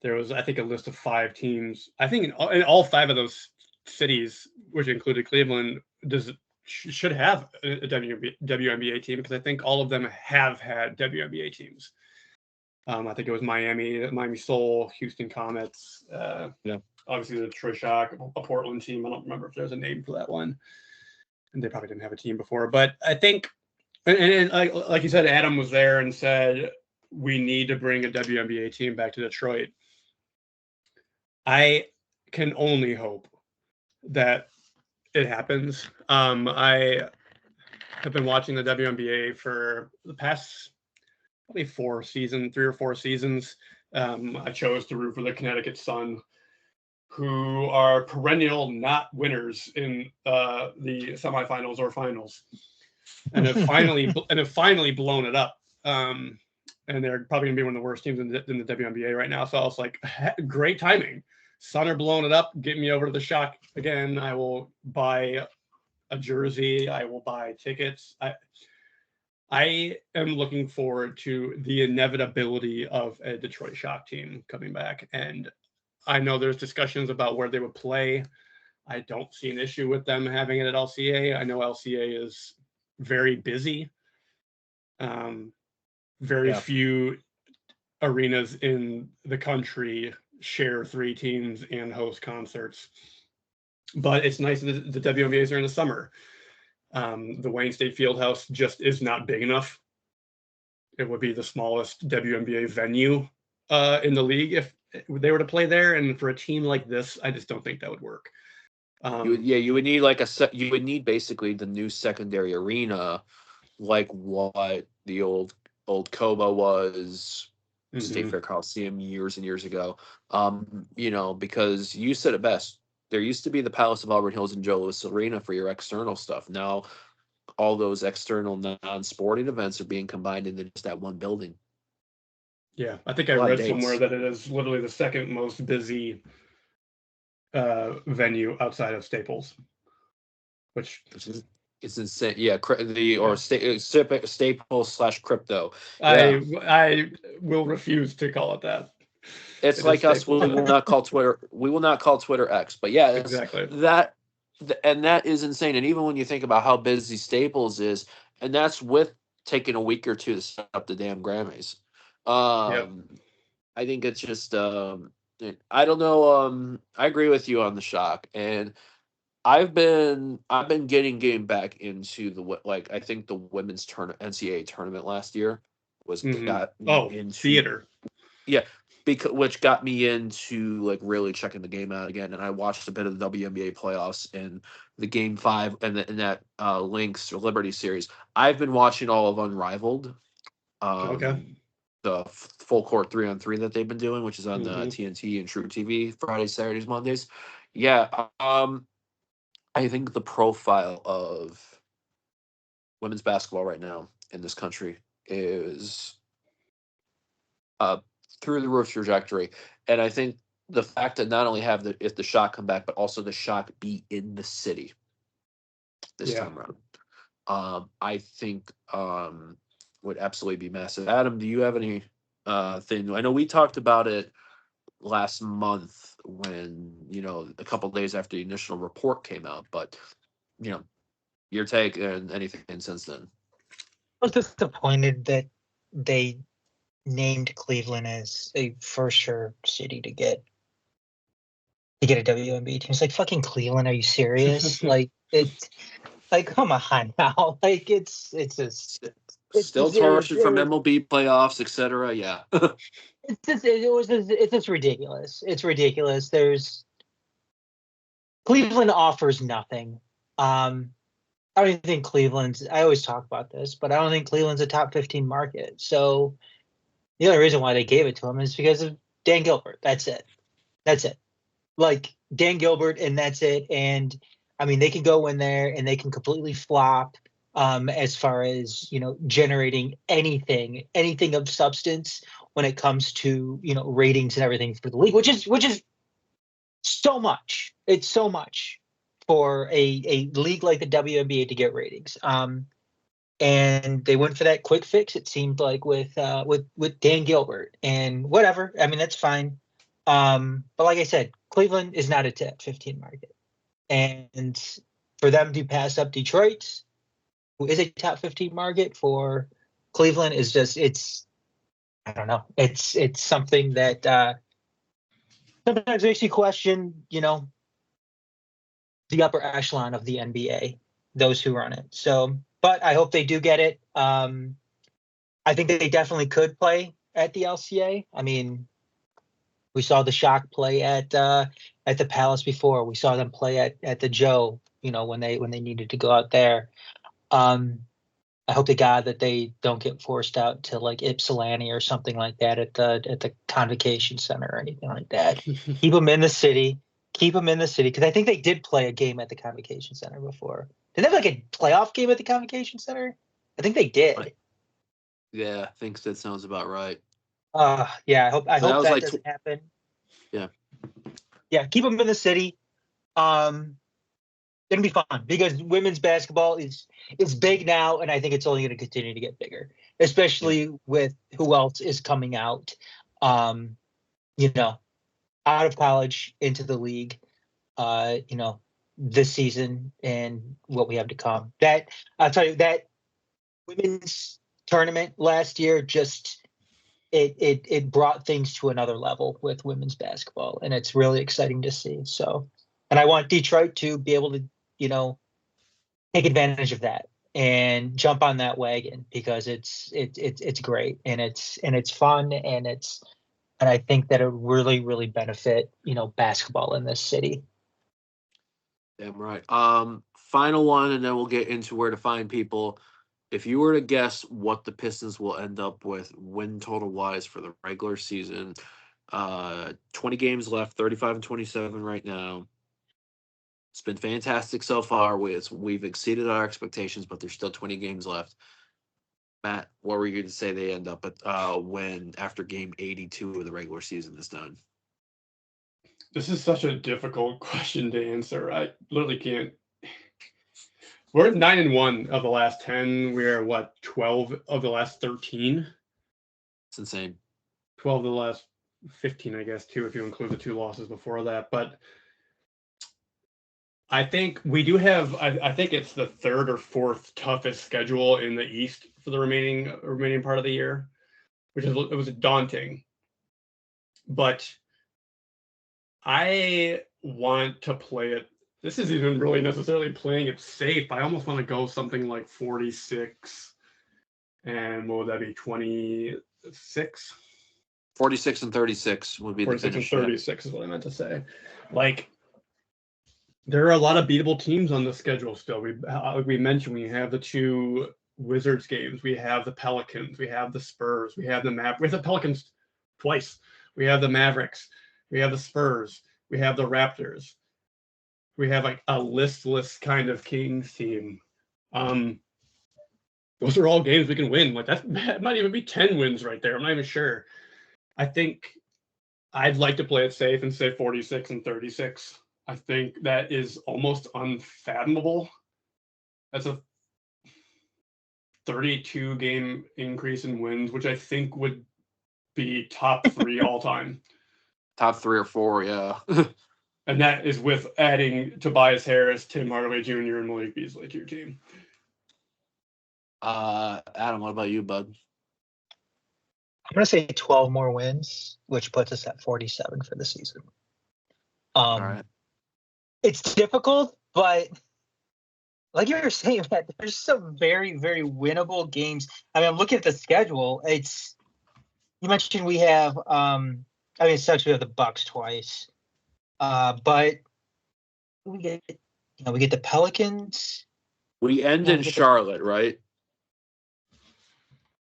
there was, I think, a list of 5 teams. I think in all 5 of those cities, which included Cleveland, should have a WNBA team, because I think all of them have had WNBA teams. I think it was Miami Soul, Houston Comets, obviously the Detroit Shock, a Portland team. I don't remember if there's a name for that one, and they probably didn't have a team before. But I think, and like you said, Adam was there and said we need to bring a WNBA team back to Detroit. I can only hope that it happens. I have been watching the WNBA for the past probably 3 or 4 seasons. I chose to root for the Connecticut Sun, who are perennial not winners in the semifinals or finals, and have finally blown it up. And they're probably gonna be one of the worst teams in the WNBA right now. So I was like, great timing. Sun are blowing it up. Get me over to the Shock again. I will buy a jersey. I will buy tickets. I am looking forward to the inevitability of a Detroit Shock team coming back. And I know there's discussions about where they would play. I don't see an issue with them having it at LCA. I know LCA is very busy. Very few arenas in the country share 3 teams and host concerts. But it's nice that the WNBAs are in the summer. The Wayne State Fieldhouse just is not big enough. It would be the smallest WNBA venue in the league if they were to play there. And for a team like this, I just don't think that would work. You would need you would need basically the new secondary arena, like what the old Coba was, State Fair Coliseum years and years ago. Because you said it best. There used to be the Palace of Auburn Hills and Joe Louis Arena for your external stuff. Now, all those external non-sporting events are being combined into just that one building. Yeah, I think I read somewhere that it is literally the second most busy venue outside of Staples, which is it's insane. Yeah, Staples/crypto. Yeah. I will refuse to call it that. It's like us. We will not call Twitter. We will not call Twitter X. But yeah, exactly that, and that is insane. And even when you think about how busy Staples is, and that's with taking a week or 2 to set up the damn Grammys. I think it's just. I don't know. I agree with you on the Shock, and I've been getting back into I think the women's NCAA tournament last year was into theater. Yeah, which got me into like really checking the game out again. And I watched a bit of the WNBA playoffs and the Game 5 and that Lynx or Liberty series. I've been watching all of Unrivaled. Okay. The full court 3-on-3 that they've been doing, which is on the Mhm. TNT and True TV Fridays, Saturdays, Mondays. Yeah, I think the profile of women's basketball right now in this country is through the roof trajectory, and I think the fact that not only have the shot come back, but also the shot be in the city this Yeah. time around, I think would absolutely be massive. Adam, do you have any thing? I know we talked about it last month when a couple days after the initial report came out, but your take and anything since then. I was disappointed that they named Cleveland as a for sure city to get a WNBA team. It's like, fucking Cleveland, are you serious? Like, it's like, come on now. Like, it's just Still tortured from MLB playoffs, etc. Yeah. it's just ridiculous. It's ridiculous. Cleveland offers nothing. I don't even think I always talk about this, but I don't think Cleveland's a top 15 market. So the only reason why they gave it to him is because of Dan Gilbert. That's it. Like, Dan Gilbert, and that's it. And I mean, they can go in there and they can completely flop as far as, generating anything of substance when it comes to, ratings and everything for the league, which is so much. It's so much for a league like the WNBA to get ratings. And they went for that quick fix, it seemed like, with Dan Gilbert, and whatever. I mean, that's fine. But like I said, Cleveland is not a top 15 market, and for them to pass up Detroit, who is a top 15 market, for Cleveland is just, I don't know. It's something that sometimes makes you question, the upper echelon of the NBA, those who run it. So, but I hope they do get it. I think that they definitely could play at the LCA. I mean, we saw the Shock play at the Palace before. We saw them play at the Joe, when they needed to go out there. I hope to God that they don't get forced out to like Ypsilanti or something like that at the Convocation Center or anything like that. Keep them in the city. Because I think they did play a game at the Convocation Center before. Did they have like a playoff game at the Convocation Center? I think they did. Yeah, I think that sounds about right. Yeah, I hope that like doesn't happen. Yeah. Yeah, keep them in the city. It'll be fun because women's basketball is big now, and I think it's only going to continue to get bigger, especially with who else is coming out, out of college into the league, this season and what we have to come. That, I'll tell you, that women's tournament last year just it brought things to another level with women's basketball, and it's really exciting to see. So, and I want Detroit to be able to, take advantage of that and jump on that wagon, because it's great, and it's fun, and I think that it really, really benefit, basketball in this city. Damn right. Final one, and then we'll get into where to find people. If you were to guess what the Pistons will end up with win total wise for the regular season, 20 games left, 35-27 right now. It's been fantastic so far. We've exceeded our expectations, but there's still 20 games left. Matt, what were you going to say they end up at when after game 82 of the regular season is done? This is such a difficult question to answer. I literally can't. We're at 9-1 of the last 10. We're 12 of the last 13. It's insane. 12 of the last 15, I guess, too, if you include the 2 losses before that. But I think we do have. I think it's the 3rd or 4th toughest schedule in the East for the remaining part of the year, it was daunting. But I want to play it. This isn't even really necessarily playing it safe. I almost want to go something like 46, and what would that be, 26? 46 and 36 would be the 46 and finish. 36 is what I meant to say. Like, there are a lot of beatable teams on the schedule still. We mentioned we have the 2 Wizards games. We have the Pelicans. We have the Spurs. We have the We have the Pelicans twice. We have the Mavericks. We have the Spurs. We have the Raptors. We have like a listless kind of Kings team. Those are all games we can win. Like that might even be 10 wins right there. I'm not even sure. I think I'd like to play it safe and say 46 and 36. I think that is almost unfathomable. That's a 32 game increase in wins, which I think would be top 3 all time. Top 3 or 4, yeah. And that is with adding Tobias Harris, Tim Hardaway Jr., and Malik Beasley to your team. Adam, what about you, bud? I'm going to say 12 more wins, which puts us at 47 for the season. All right. It's difficult, but like you were saying, Matt, there's some very, very winnable games. I mean, I'm looking at the schedule. You mentioned we have, it sucks we have the Bucks twice, but we get the Pelicans. We end in Charlotte, right?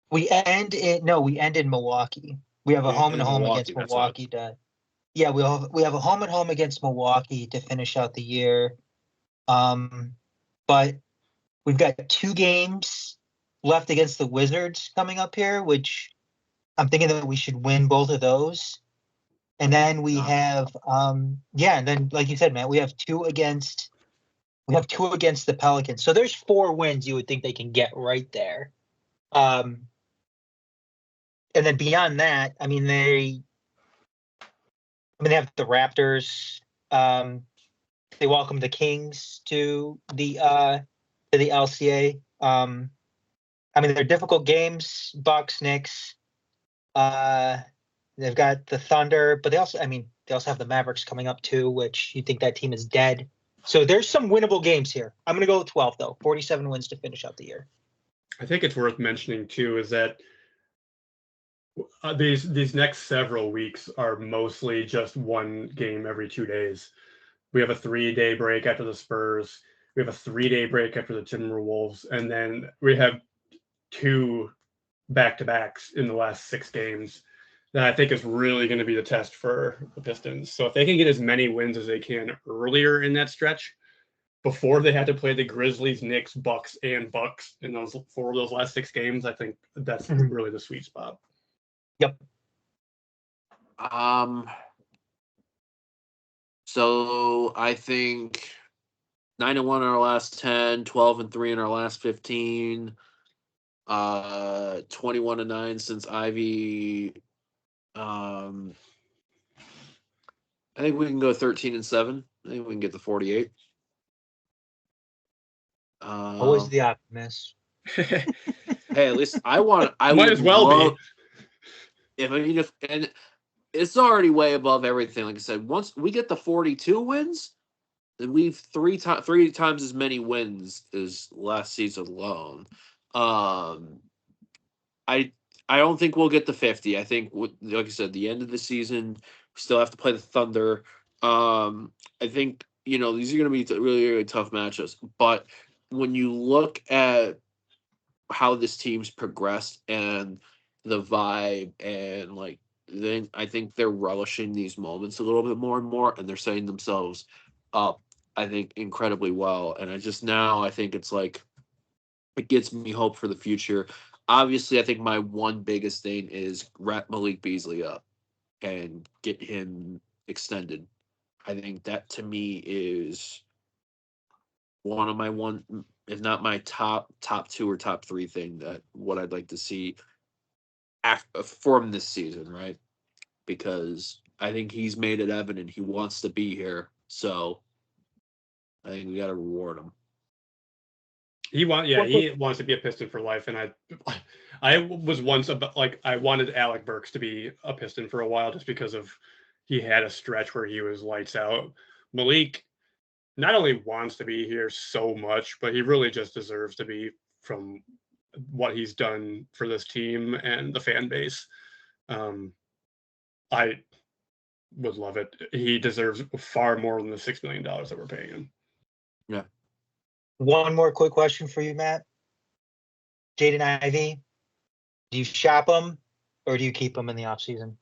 We end in Milwaukee. We have a home and home against Milwaukee. We have a home and home against Milwaukee to finish out the year. But we've got 2 games left against the Wizards coming up here, which I'm thinking that we should win both of those. And then we have and then like you said, Matt, we have 2 against the Pelicans. So there's 4 wins you would think they can get right there. And then beyond that, I mean they have the Raptors. They welcome the Kings to the LCA. They're difficult games. Bucks, Knicks. They've got the Thunder, but they also have the Mavericks coming up too, which you think that team is dead. So there's some winnable games here. I'm going to go with 12 though. 47 wins to finish out the year. I think it's worth mentioning too is that these next several weeks are mostly just 1 game every 2 days. We have a 3-day break after the Spurs. We have a 3-day break after the Timberwolves, and then we have 2 back-to-backs in the last 6 games. That I think is really going to be the test for the Pistons. So if they can get as many wins as they can earlier in that stretch, before they had to play the Grizzlies, Knicks, Bucks in those 4 of those last 6 games, I think that's really the sweet spot. Yep. So I think 9-1 in our last 10, 12-3 in our last 15, 21-9 since Ivy. I think we can go 13-7. I think we can get the 48. Always the optimist. Hey, at least I might as well be. And it's already way above everything. Like I said, once we get the 42 wins, then we've 3 times as many wins as last season alone. I don't think we'll get the 50. I think, like I said, the end of the season, we still have to play the Thunder. I think these are going to be really, really tough matchups. But when you look at how this team's progressed and the vibe and then I think they're relishing these moments a little bit more and more, and they're setting themselves up, I think, incredibly well. And I think it's like it gives me hope for the future. Obviously, I think my one biggest thing is wrap Malik Beasley up and get him extended. I think that to me is one of my if not my top 2 or top 3 thing that what I'd like to see from this season, right? Because I think he's made it evident he wants to be here. So I think we got to reward him. He wants to be a Piston for life, and I was once I wanted Alec Burks to be a Piston for a while just because of he had a stretch where he was lights out. Malik not only wants to be here so much, but he really just deserves to be from what he's done for this team and the fan base. I would love it. He deserves far more than the $6 million that we're paying him. Yeah. One more quick question for you, Matt. Jaden Ivey, do you shop him or do you keep him in the offseason?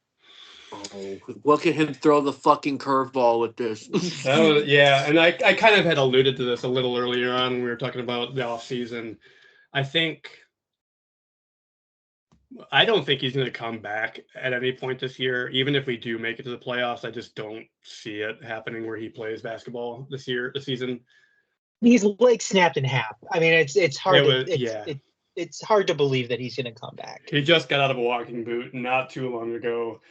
Oh, look at him throw the fucking curveball with this. Yeah, and I kind of had alluded to this a little earlier on when we were talking about the offseason. I don't think he's going to come back at any point this year. Even if we do make it to the playoffs, I just don't see it happening where he plays basketball this season. His leg snapped in half. I mean, it's hard it's hard to believe that he's going to come back. He just got out of a walking boot not too long ago.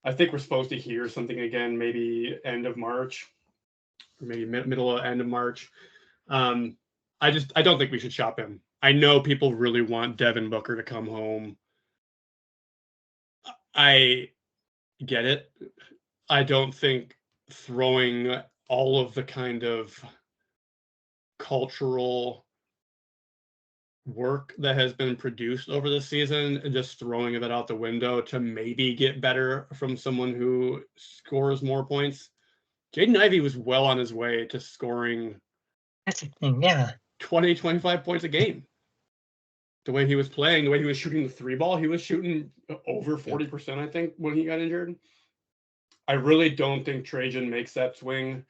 I think we're supposed to hear something again, maybe end of March, or maybe middle or end of March. I don't think we should shop him. I know people really want Devin Booker to come home. I get it. I don't think throwing all of the kind of cultural work that has been produced over the season and just throwing it out the window to maybe get better from someone who scores more points. Jaden Ivey was well on his way to scoring. That's the thing, yeah. 20, 25 points a game. The way he was playing, the way he was shooting the three ball, he was shooting over 40%, I think, when he got injured. I really don't think Trajan makes that swing.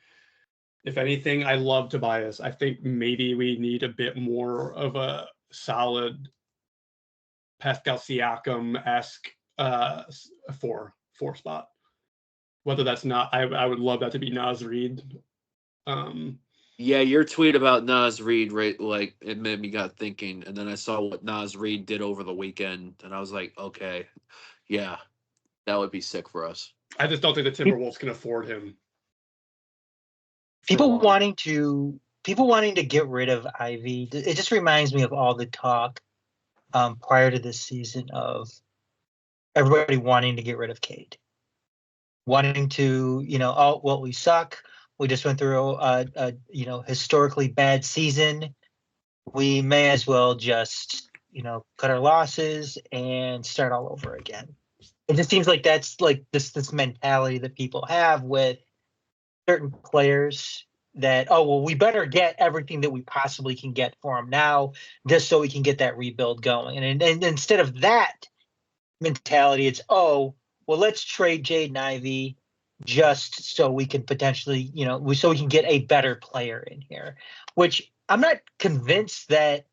If anything, I love Tobias. I think maybe we need a bit more of a solid Pascal Siakam-esque four spot. Whether that's not, I would love that to be Naz Reid. Yeah, your tweet about Naz Reid, right? Like, it made me got thinking, and then I saw what Naz Reid did over the weekend, and I was like, okay, yeah, that would be sick for us. I just don't think the Timberwolves can afford him. People wanting to get rid of Ivy, it just reminds me of all the talk prior to this season of everybody wanting to get rid of Cade, wanting to, oh, well, we suck. We just went through a historically bad season. We may as well just, cut our losses and start all over again. It just seems like that's like this mentality that people have with certain players that, oh, well, we better get everything that we possibly can get for them now, just so we can get that rebuild going. And instead of that mentality, it's, oh, well, let's trade Jaden Ivey just so we can potentially, so we can get a better player in here, which I'm not convinced that,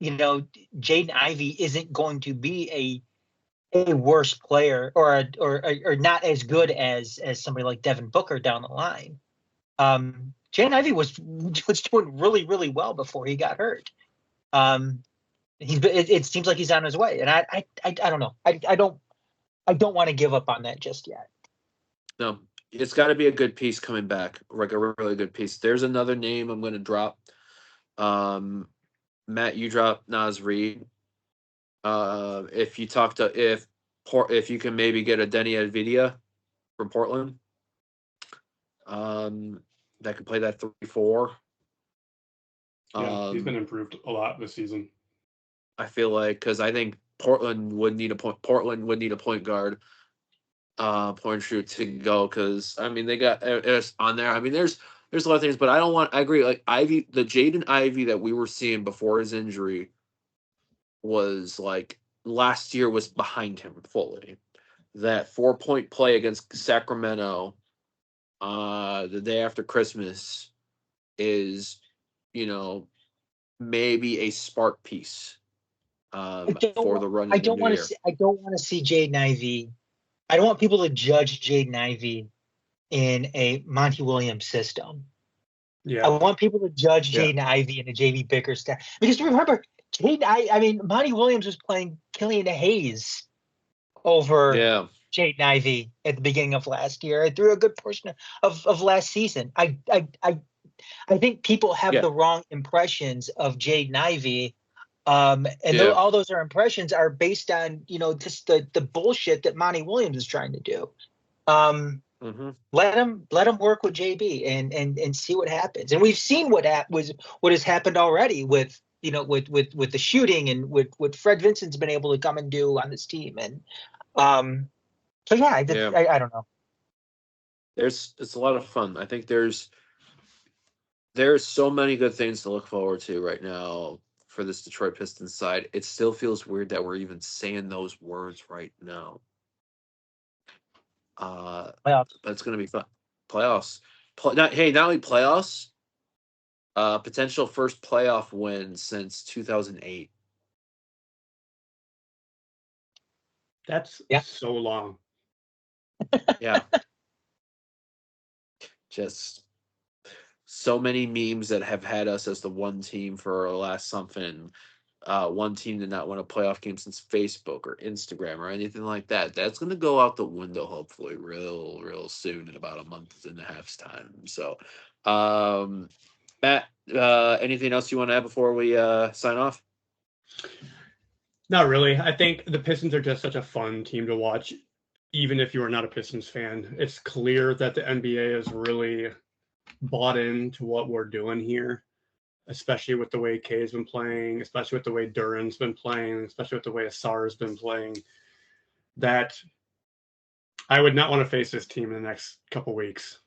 Jaden Ivey isn't going to be a worse player or not as good as somebody like Devin Booker down the line. Jaden Ivey was doing really, really well before he got hurt. It seems like he's on his way, and I don't know. I don't want to give up on that just yet. No, it's got to be a good piece coming back, like a really good piece. There's another name I'm going to drop. Matt, you drop Naz Reid. If you talk to if you can maybe get a Denny Advidia from Portland, that could play that 3-4. Yeah, he's been improved a lot this season. I feel like because I think Portland would need a point guard, point shoot to go. Because I mean they got it's on there. I mean there's a lot of things, but I agree. Like Ivy, the Jaden Ivey that we were seeing before his injury was like last year was behind him fully. That 4-point play against Sacramento, the day after Christmas, is maybe a spark piece for the run. I don't want to see Jaden Ivey. I don't want people to judge Jaden Ivey in a Monty Williams system. Yeah, I want people to judge Jaden Ivey in a JB Bickerstaff, because remember, Monty Williams was playing Killian Hayes over Jaden Ivey at the beginning of last year, through a good portion of last season. I think people have the wrong impressions of Jaden Ivey, all those impressions are based on just the bullshit that Monty Williams is trying to do. Let him work with JB and see what happens. And we've seen what has happened already with the shooting and with what Fred Vincent's been able to come and do on this team. And So yeah, I don't know. It's a lot of fun. I think there's so many good things to look forward to right now for this Detroit Pistons side. It still feels weird that we're even saying those words right now. Playoffs. But it's going to be fun. Playoffs. Not only playoffs, potential first playoff win since 2008. That's so long. Yeah. Just so many memes that have had us as the one team for our last something. One team did not win a playoff game since Facebook or Instagram or anything like that. That's going to go out the window, hopefully, real soon in about a month and a half's time. So, Matt, anything else you want to add before we sign off? Not really. I think the Pistons are just such a fun team to watch, even if you are not a Pistons fan. It's clear that the NBA is really bought into what we're doing here, especially with the way Cade's been playing, especially with the way Duran's been playing, especially with the way Asar's been playing, that I would not want to face this team in the next couple weeks,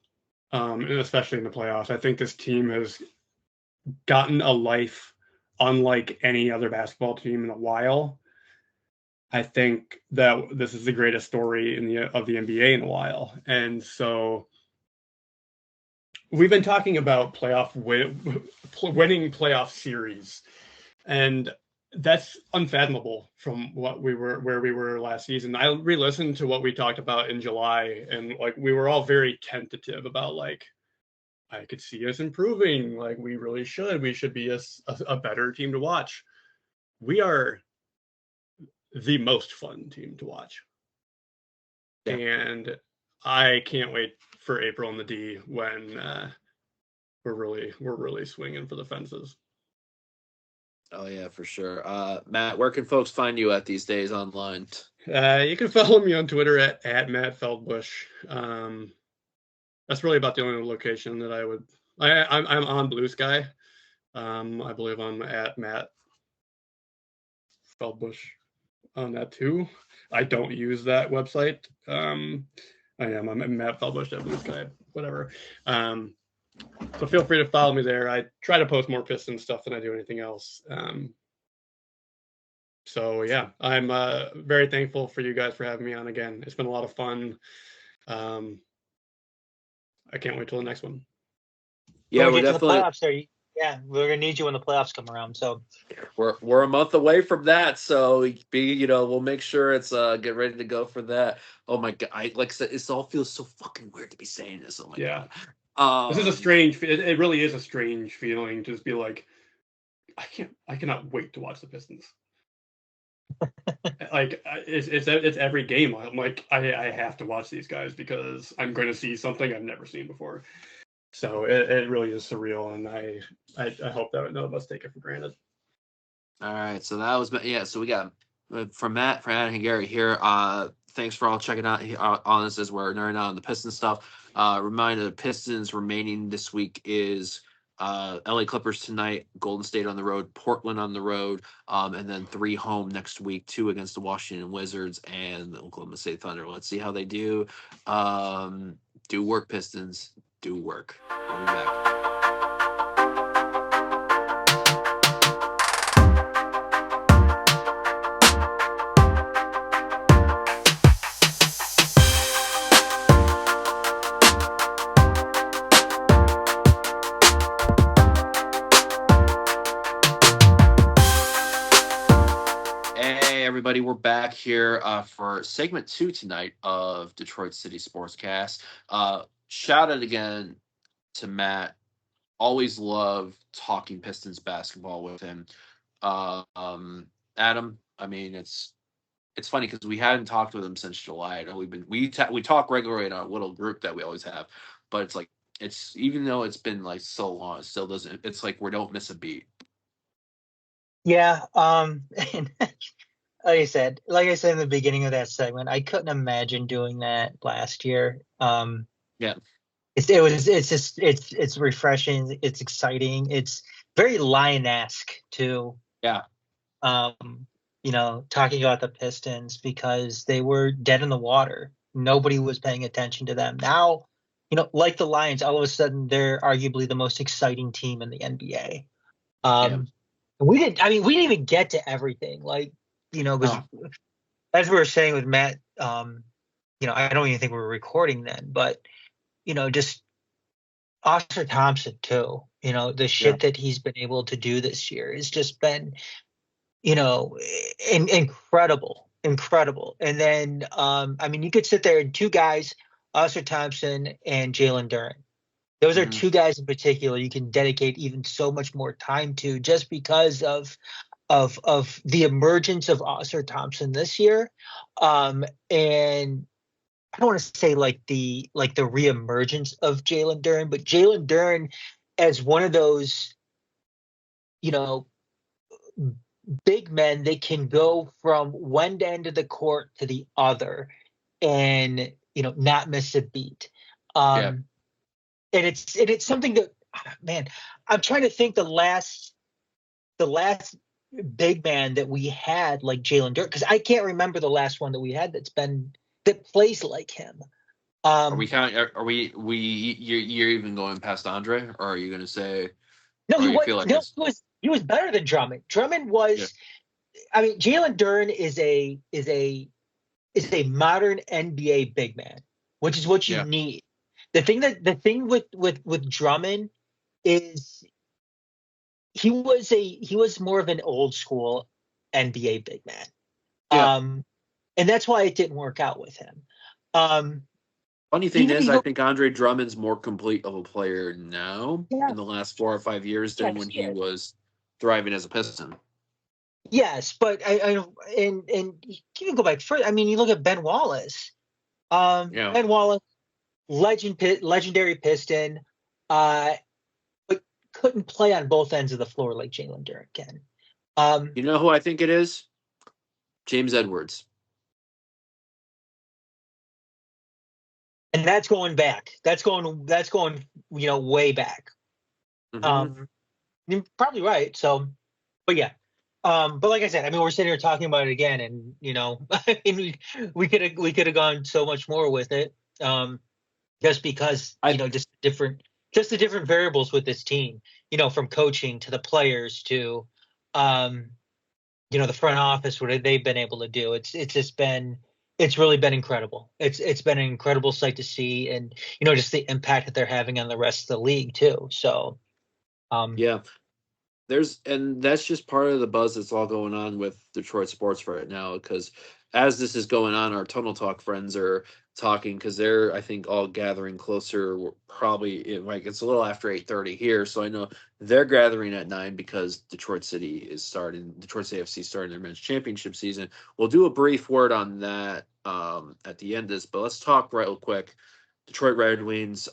and especially in the playoffs. I think this team has gotten a life unlike any other basketball team in a while. I think that this is the greatest story of the NBA in a while. And so we've been talking about winning playoff series, and that's unfathomable from where we were last season. I re-listened to what we talked about in July, and like we were all very tentative about like, I could see us improving. Like we should be a better team to watch. We are the most fun team to watch. Yeah. And I can't wait for April in the D when we're really swinging for the fences. Oh yeah, for sure. Matt, where can folks find you at these days online? You can follow me on Twitter at Matt Feldbush. That's really about the only location that I'm on Blue Sky. I believe I'm at Matt Feldbush on that too. I don't use that website. I'm Matt Feldbush at Blue Sky, whatever. So feel free to follow me there. I try to post more Pistons stuff than I do anything else. So yeah, I'm very thankful for you guys for having me on again. It's been a lot of fun. I can't wait till the next one. Yeah, we're definitely. The playoffs there. Yeah, we're gonna need you when the playoffs come around. So we're a month away from that. So we'll make sure it's get ready to go for that. Oh my god, like I said, it all feels so fucking weird to be saying this. Oh my god. This is a strange. It really is a strange feeling to just be like, I cannot wait to watch the Pistons. Like it's every game. I'm like, I have to watch these guys because I'm going to see something I've never seen before. So it really is surreal, and I hope that none of us take it for granted. All right, so that was So we got from Matt, from Adam, and Gary here. Thanks for all checking out on this as we're nerding out on the Pistons stuff. Reminder: the Pistons remaining this week is LA Clippers tonight, Golden State on the road, Portland on the road, and then 3 home next week, 2 against the Washington Wizards and the Oklahoma City Thunder. Let's see how they do. Do work, Pistons. Do work. We'll be back. Everybody, we're back here for segment 2 tonight of Detroit City Sportscast. Shout out again to Matt. Always love talking Pistons basketball with him. Adam, I mean, it's funny because we hadn't talked with him since July. I know we talk regularly in our little group that we always have, but it's like even though it's been like so long, it still doesn't. It's like we don't miss a beat. Yeah. Like I said in the beginning of that segment, I couldn't imagine doing that last year. Yeah. It's refreshing. It's exciting. It's very Lion-esque too. Yeah. Talking about the Pistons because they were dead in the water. Nobody was paying attention to them. Now, like the Lions, all of a sudden they're arguably the most exciting team in the NBA. We didn't even get to everything. Like, because as we were saying with Matt, I don't even think we were recording then, but just Oscar Thompson too. The shit that he's been able to do this year has just been, incredible. And then, you could sit there and two guys, Oscar Thompson and Jalen Duren. Those are two guys in particular you can dedicate even so much more time to, just because of the emergence of Oscar Thompson this year, and I don't want to say like the reemergence of Jalen Duren, but Jalen Duren as one of those, big men that can go from one end of the court to the other and not miss a beat. And it's something that, man, I'm trying to think the last big man that we had like Jalen Duren, because I can't remember the last one that we had that plays like him. You're even going past Andre, or are you going to say? No, he was better than Drummond. Drummond was, Jalen Duren is a modern NBA big man, which is what you need. The thing with Drummond is he was more of an old school NBA big man. And that's why it didn't work out with him. Funny thing is, I think Andre Drummond's more complete of a player now in the last 4 or 5 years than when he was thriving as a Piston. Yes, but and you can go back further. You look at Ben Wallace. Ben Wallace, legendary Piston, but couldn't play on both ends of the floor like Jalen Duren can. You know who I think it is? James Edwards. And that's going back. That's going way back. You're probably right. So, but yeah. But like I said, we're sitting here talking about it again, and we could have gone so much more with it. Just because just the different variables with this team. From coaching to the players to the front office, what they've been able to do. It's really been incredible. It's been an incredible sight to see, and just the impact that they're having on the rest of the league too. So, and that's just part of the buzz that's all going on with Detroit sports right now. Because as this is going on, our Tunnel Talk friends are talking because they're, I think, all gathering closer. We're probably it's a little after 8:30 here, so I know they're gathering at 9 because Detroit City FC starting their men's championship season. We'll do a brief word on that at the end of this, but let's talk real quick. Detroit Red Wings,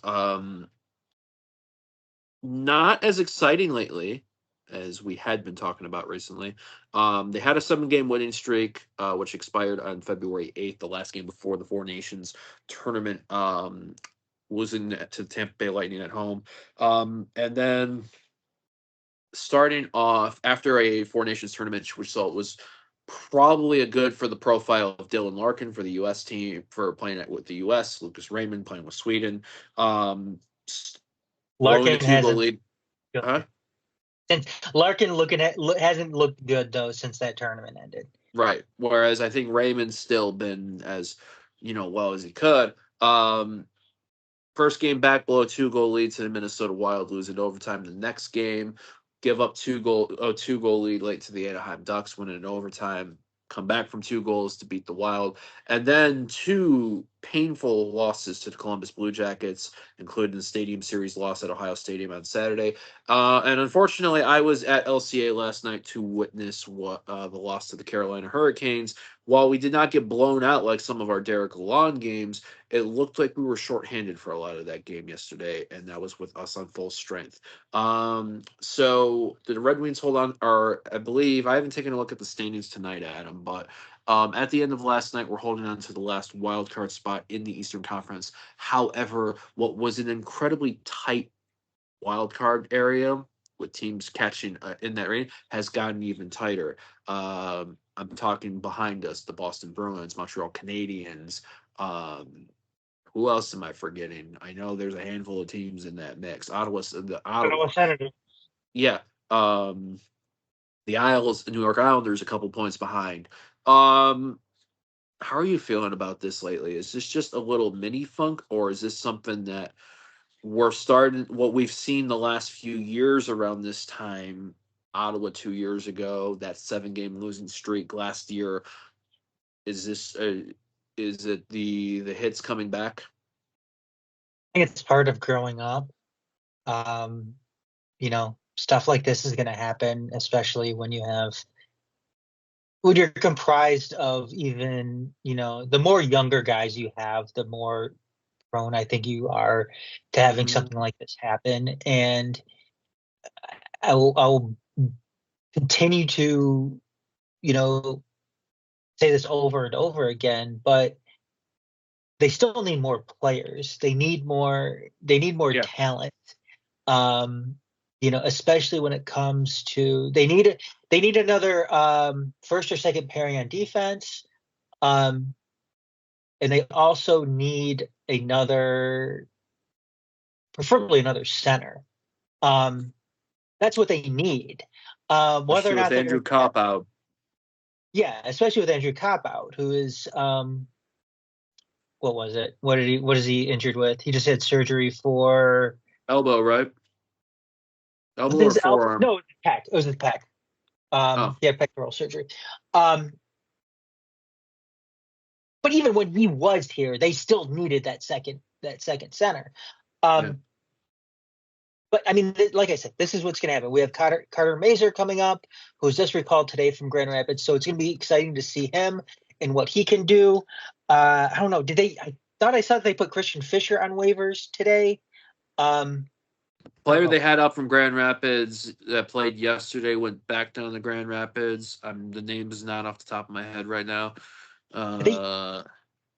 not as exciting lately as we had been talking about recently. They had a 7-game winning streak, which expired on February 8th, the last game before the Four Nations tournament, losing to the Tampa Bay Lightning at home. And then starting off after a Four Nations tournament result was probably a good for the profile of Dylan Larkin for the U.S. team for playing with the U.S., Lucas Raymond playing with Sweden. Larkin hasn't lead. Huh? Since Larkin hasn't looked good though since that tournament ended. Right. Whereas I think Raymond's still been as well as he could. First game back, blow a 2-goal lead to the Minnesota Wild, lose in overtime. The next game, give up 2-goal lead late to the Anaheim Ducks, win in overtime. Come back from 2 goals to beat the Wild, and then 2 painful losses to the Columbus Blue Jackets, including the Stadium Series loss at Ohio Stadium on Saturday. And unfortunately, I was at LCA last night to witness the loss to the Carolina Hurricanes. While we did not get blown out like some of our Derek Lalonde games, it looked like we were shorthanded for a lot of that game yesterday, and that was with us on full strength. So the Red Wings hold on, or I believe, I haven't taken a look at the standings tonight, Adam, but at the end of last night, we're holding on to the last wild card spot in the Eastern Conference. However, what was an incredibly tight wild card area with teams catching in that range has gotten even tighter. I'm talking behind us, the Boston Bruins, Montreal Canadiens, Who else am I forgetting? I know there's a handful of teams in that mix. Ottawa, Ottawa Senators. yeah. The Isles, the New York Islanders, a couple points behind. How are you feeling about this lately? Is this just a little mini funk, or is this something that we're starting? What we've seen the last few years around this time, Ottawa 2 years ago, that 7-game losing streak last year. Is this? Is it the hits coming back? I think it's part of growing up. Stuff like this is going to happen, especially when you're comprised of even, the more younger guys you have, the more prone I think you are to having something like this happen. And I'll continue to, say this over and over again, but they still need more players. They need more talent. Especially when it comes to they need another first or second pairing on defense. And they also need preferably another center. That's what they need. Whether or not with Andrew Kopp out. Yeah, especially with Andrew Kopp out, who is what was it? What is he injured with? He just had surgery for elbow, right? Elbow or forearm? No, it was the pec. It was the pec. Yeah, pectoral surgery. But even when he was here, they still needed that second center. But I mean, like I said, this is what's going to happen. We have Carter Mazur coming up, who's just recalled today from Grand Rapids. So it's going to be exciting to see him and what he can do. I don't know. I thought I saw that they put Christian Fisher on waivers today. Player they had up from Grand Rapids that played yesterday went back down to Grand Rapids. The name is not off the top of my head right now. Did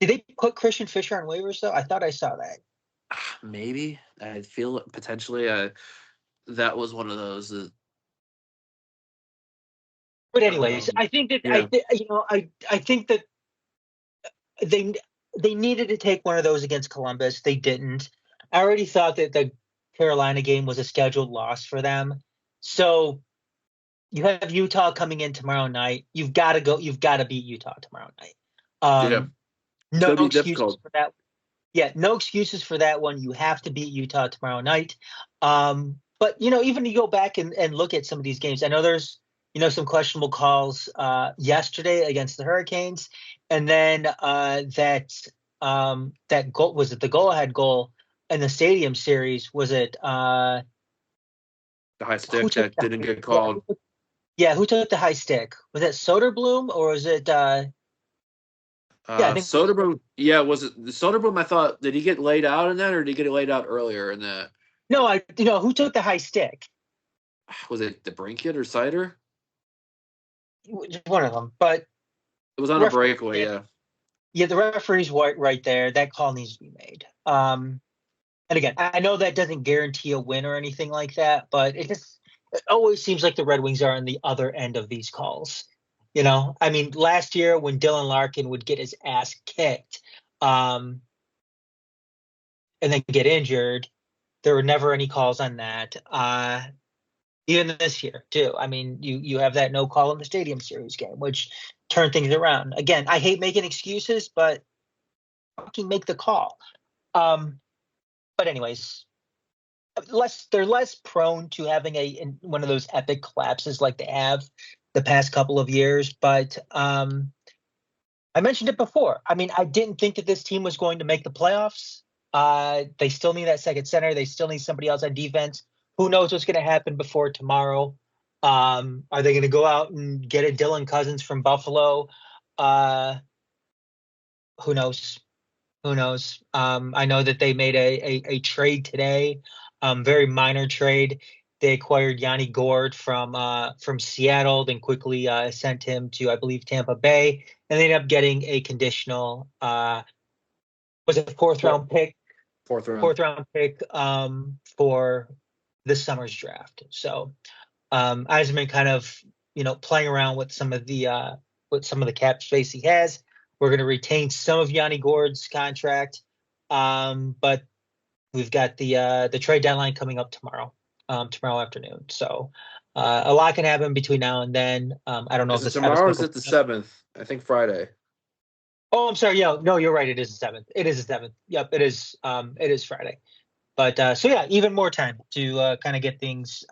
they put Christian Fisher on waivers though? I thought I saw that. Maybe. I feel potentially that was one of those. But anyways, I think that I think that they needed to take one of those against Columbus. They didn't. I already thought that the Carolina game was a scheduled loss for them. So you have Utah coming in tomorrow night. You've got to go. You've got to beat Utah tomorrow night. No excuses for that. Yeah, no excuses for that one. You have to beat Utah tomorrow night. But even to go back and look at some of these games, I know there's some questionable calls yesterday against the Hurricanes, and then that goal, was it the goal-ahead goal in the Stadium Series? Was it the high stick that didn't get called? Yeah, who took the high stick? Was it Soderblom or was it? I think Soderblom. Yeah, was it Soderblom? I thought, did he get laid out in that, or did he get laid out earlier in that? No, who took the high stick? Was it DeBrincat or Sider? One of them, but it was on a breakaway. Yeah, the referee's right there. That call needs to be made. And again, I know that doesn't guarantee a win or anything like that, but it always seems like the Red Wings are on the other end of these calls. I mean, last year when Dylan Larkin would get his ass kicked and then get injured, there were never any calls on that. Even this year, too. I mean, you have that no call in the Stadium Series game, which turned things around. Again, I hate making excuses, but fucking make the call. But anyways, they're less prone to having one of those epic collapses like they have the past couple of years. But I mentioned it before. I mean, I didn't think that this team was going to make the playoffs. They still need that second center. They still need somebody else on defense. Who knows what's going to happen before tomorrow? Are they going to go out and get a Dylan Cousins from Buffalo? Who knows? I know that they made a trade today, very minor trade. They acquired Yanni Gourde from Seattle, then quickly sent him to, I believe, Tampa Bay, and they ended up getting a conditional, was it a fourth round pick pick for this summer's draft. So Eisman kind of playing around with some of the cap space he has, We're going to retain some of Yanni Gord's contract, but we've got the trade deadline coming up tomorrow afternoon. So a lot can happen between now and then. I don't know Is if it the tomorrow or is it the 7th? I think Friday. Oh, I'm sorry. Yeah, no, you're right. It is the 7th. It is the 7th. Yep, it is. It is Friday. But so yeah, even more time to kind of get things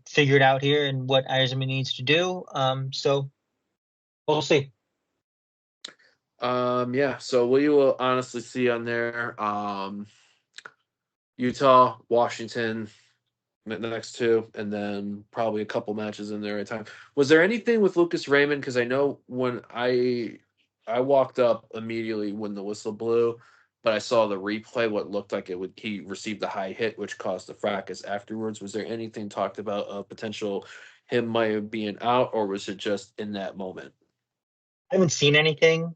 figured out here and what Yzerman needs to do. So we'll see. Yeah, so we will honestly see on there. Utah, Washington, the next two, and then probably a couple matches in there at a time. Was there anything with Lucas Raymond? Because I know when I walked up immediately when the whistle blew, but I saw the replay. What looked like he received a high hit, which caused a fracas afterwards. Was there anything talked about a potential him might have being out, or was it just in that moment? I haven't seen anything,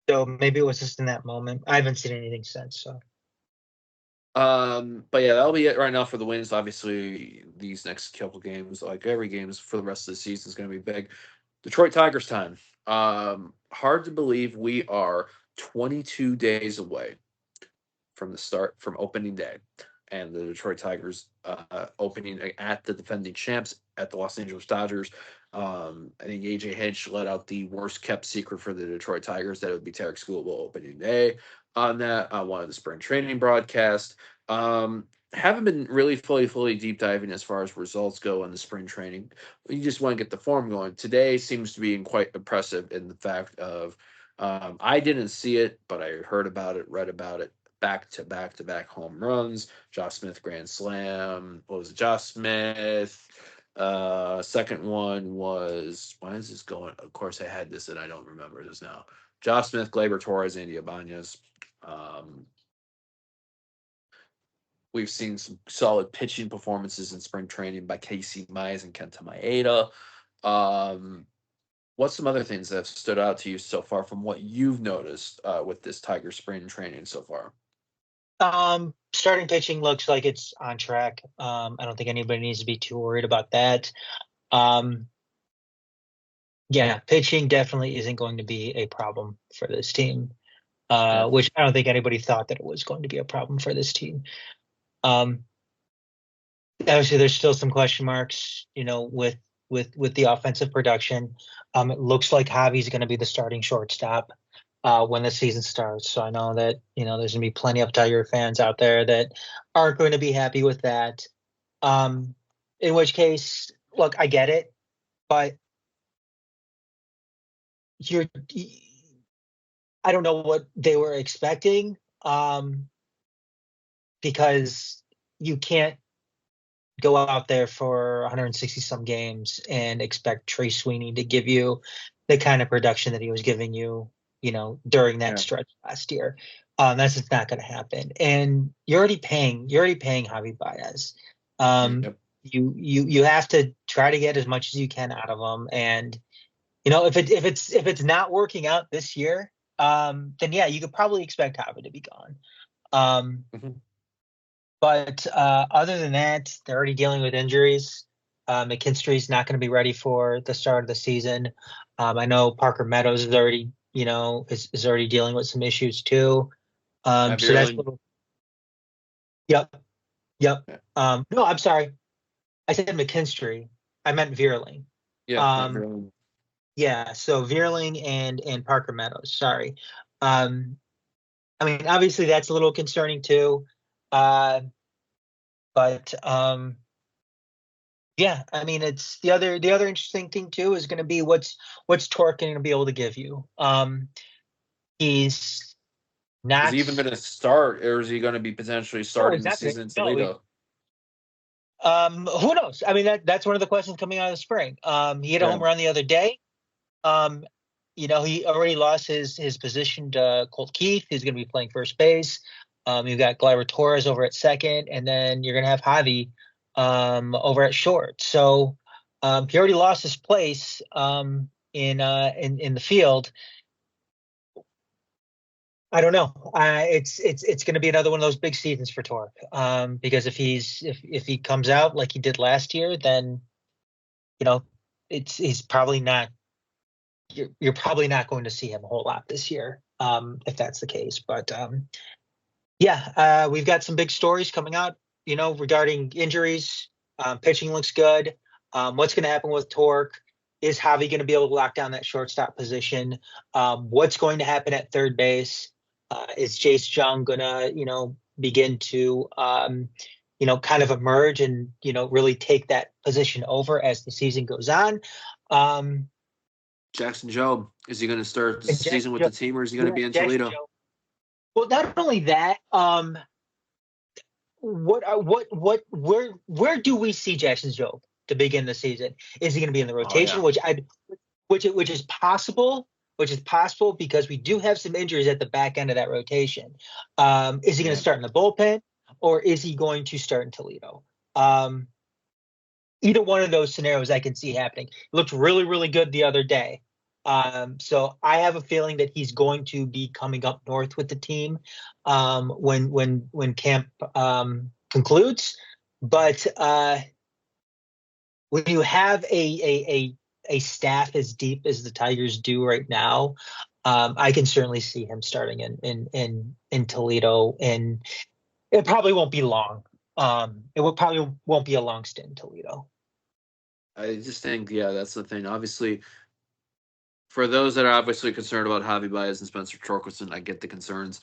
so maybe it was just in that moment. I haven't seen anything since. So. But yeah, that'll be it right now for the wins. Obviously, these next couple games, like every games for the rest of the season, is going to be big. Detroit Tigers time. Hard to believe we are 22 days away from opening day, and the Detroit Tigers opening at the defending champs at the Los Angeles Dodgers. I think AJ Hinch let out the worst kept secret for the Detroit Tigers, that it would be Tarek Schoolable opening day on that on one of the spring training broadcast. Haven't been really fully deep diving as far as results go in the spring training. You just want to get the form going. Today seems to be quite impressive in the fact of I didn't see it, but I heard about it, read about it. Back to back home runs. Josh Smith grand slam. What was it? Josh Smith. Second one was, why is this going? Of course, I had this and I don't remember this now. Josh Smith, Gleyber Torres, Andy Ibanez. We've seen some solid pitching performances in spring training by Casey Mize and Kenta Maeda. What's some other things that have stood out to you so far from what you've noticed with this Tiger spring training so far? Starting pitching looks like it's on track. I don't think anybody needs to be too worried about that. Yeah, pitching definitely isn't going to be a problem for this team, which I don't think anybody thought that it was going to be a problem for this team. Obviously, there's still some question marks, with the offensive production. It looks like Javi's going to be the starting shortstop when the season starts. So I know that, there's going to be plenty of Tiger fans out there that aren't going to be happy with that. In which case, look, I get it, but I don't know what they were expecting, because you can't go out there for 160 some games and expect Trey Sweeney to give you the kind of production that he was giving you, during that stretch last year. That's just not going to happen. And you're already paying Javi Baez. You have to try to get as much as you can out of him. And, if it's not working out this year, then yeah, you could probably expect Javi to be gone. But other than that, they're already dealing with injuries. McKinstry's not going to be ready for the start of the season. I know Parker Meadows is already, is already dealing with some issues too. So that's a little. Yep. No, I'm sorry. I said McKinstry. I meant Vierling. Yeah. Yeah. So Vierling and Parker Meadows. Sorry. I mean, obviously that's a little concerning too. But yeah, I mean, it's the other interesting thing too is going to be what's Torque going to be able to give you. He's not. Is he even going to start, or is he going to be potentially starting the season in Toledo? Who knows? I mean, that's one of the questions coming out of the spring. He hit a home run the other day. He already lost his position to Colt Keith, who's going to be playing first base. You've got Gleyber Torres over at second, and then you're going to have Javi over at short. So he already lost his place in the field. I don't know. It's going to be another one of those big seasons for Torque. Because if he comes out like he did last year, then he's probably not you're probably not going to see him a whole lot this year, if that's the case. But we've got some big stories coming out, regarding injuries. Pitching looks good. What's going to happen with Torque? Is Javi going to be able to lock down that shortstop position? What's going to happen at third base? Is Jace Jung going to, begin to, kind of emerge and, really take that position over as the season goes on? Jackson Jobe, is he going to start the season with the team, or is he going to be in Jackson Toledo? Jobe. Well, not only that, where do we see Jackson Jobe to begin the season? Is he going to be in the rotation, which is possible, because we do have some injuries at the back end of that rotation. Is he going to start in the bullpen, or is he going to start in Toledo? Either one of those scenarios I can see happening. It looked really, really good the other day. So I have a feeling that he's going to be coming up north with the team when camp concludes. But when you have a staff as deep as the Tigers do right now, I can certainly see him starting in Toledo, and it probably won't be long. Probably won't be a long stint in Toledo. I just think, that's the thing. Obviously, for those that are obviously concerned about Javi Baez and Spencer Torkelson, I get the concerns.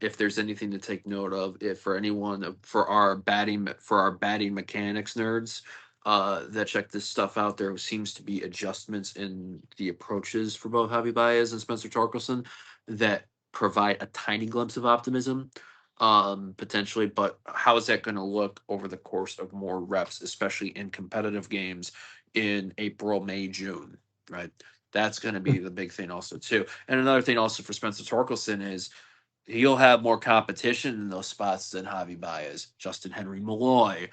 If there's anything to take note of, for our batting mechanics nerds that check this stuff out, there seems to be adjustments in the approaches for both Javi Baez and Spencer Torkelson that provide a tiny glimpse of optimism, potentially. But how is that going to look over the course of more reps, especially in competitive games in April, May, June, right? That's going to be the big thing also, too. And another thing also for Spencer Torkelson is he'll have more competition in those spots than Javi Baez, Justin Henry Malloy,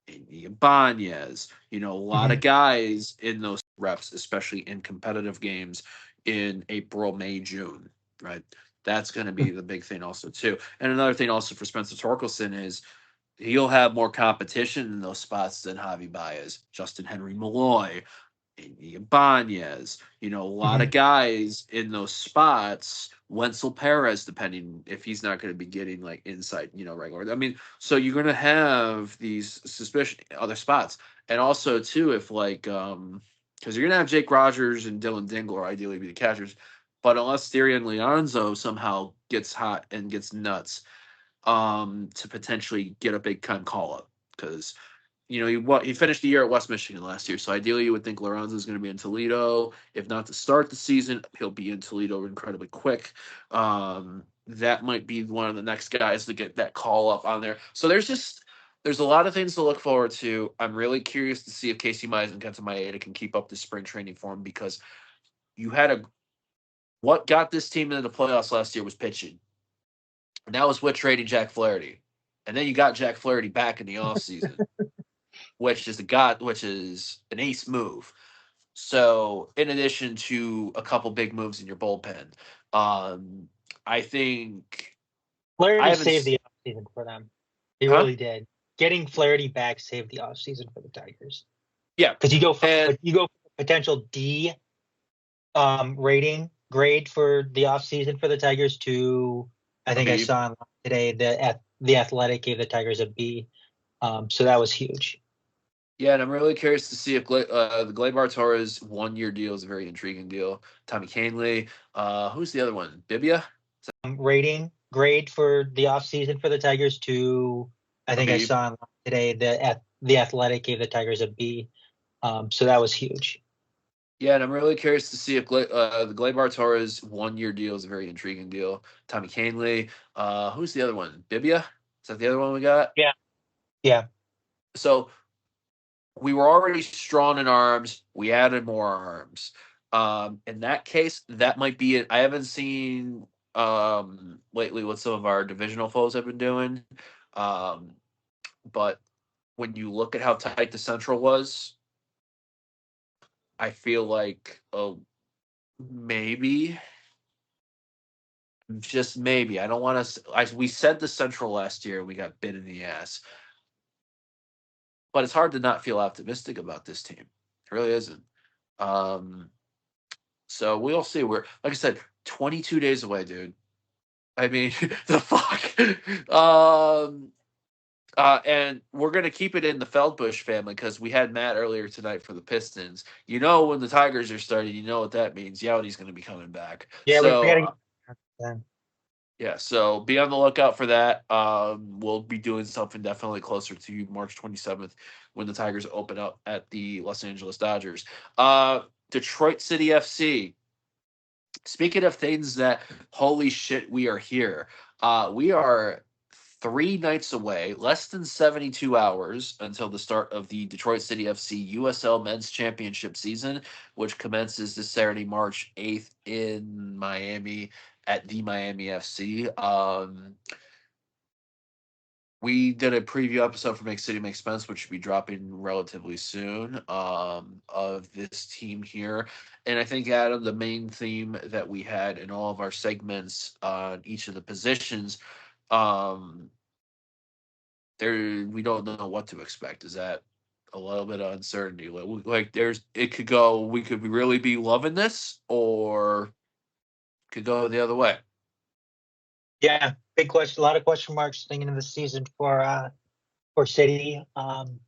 Andy Ibanez, a lot of guys in those reps, especially in competitive games in April, May, June, right? That's going to be the big thing also, too. And another thing also for Spencer Torkelson is he'll have more competition in those spots than Javi Baez, Justin Henry Malloy, Andy Ibanez, a lot of guys in those spots, Wenzel Perez, depending if he's not going to be getting like inside, regular. I mean, so you're going to have these other spots. And also too, if because you're going to have Jake Rogers and Dylan Dingler ideally be the catchers, but unless Therian Leonzo somehow gets hot and gets nuts, to potentially get a big time call up, because he finished the year at West Michigan last year, so ideally you would think Lorenzo is going to be in Toledo. If not to start the season, he'll be in Toledo incredibly quick. That might be one of the next guys to get that call up on there. So there's a lot of things to look forward to. I'm really curious to see if Casey Mize and Kenta Maeda can keep up the spring training form, because what got this team into the playoffs last year was pitching. And that was with trading Jack Flaherty. And then you got Jack Flaherty back in the offseason. which is an ace move. So in addition to a couple big moves in your bullpen, I think Flaherty saved the offseason for them. He really did. Getting Flaherty back saved the offseason for the Tigers. Yeah, because you go for potential D rating grade for the offseason for the Tigers to, I think I saw today the Athletic gave the Tigers a B. So that was huge. Yeah, and I'm really curious to see if the Gleyber Torres 1-year deal is a very intriguing deal. Tommy Canley, who's the other one? Bibia? Rating grade for the offseason for the Tigers to, I think I saw today the Athletic gave the Tigers a B. So that was huge. Yeah, and I'm really curious to see if the Gleyber Torres 1-year deal is a very intriguing deal. Tommy Canley, who's the other one? Bibia? Is that the other one we got? Yeah. So we were already strong in arms. We added more arms. In that case, that might be it. I haven't seen lately what some of our divisional foes have been doing. But when you look at how tight the Central was, I feel like maybe, just maybe. I don't want to. We said the Central last year, we got bit in the ass. But it's hard to not feel optimistic about this team. It really isn't. So we'll see. We're, like I said, 22 days away, dude. I mean, the fuck. And we're gonna keep it in the Feldbush family because we had Matt earlier tonight for the Pistons. You know, when the Tigers are starting, you know what that means. Yachty's gonna be coming back. Yeah, we So gotta. yeah, so be on the lookout for that. We'll be doing something definitely closer to March 27th when the Tigers open up at the Los Angeles Dodgers. Detroit City FC. Speaking of things that, holy shit, we are here. We are 3 nights away, less than 72 hours until the start of the Detroit City FC USL Men's Championship season, which commences this Saturday, March 8th in Miami at the Miami FC. We did a preview episode for Make City Make Sense, which should be dropping relatively soon, of this team here. And I think, Adam, the main theme that we had in all of our segments on each of the positions, there we don't know what to expect. Is that a little bit of uncertainty? Like it could go, we could really be loving this, or could go the other way. Yeah, big question. A lot of question marks thinking of the season for City. And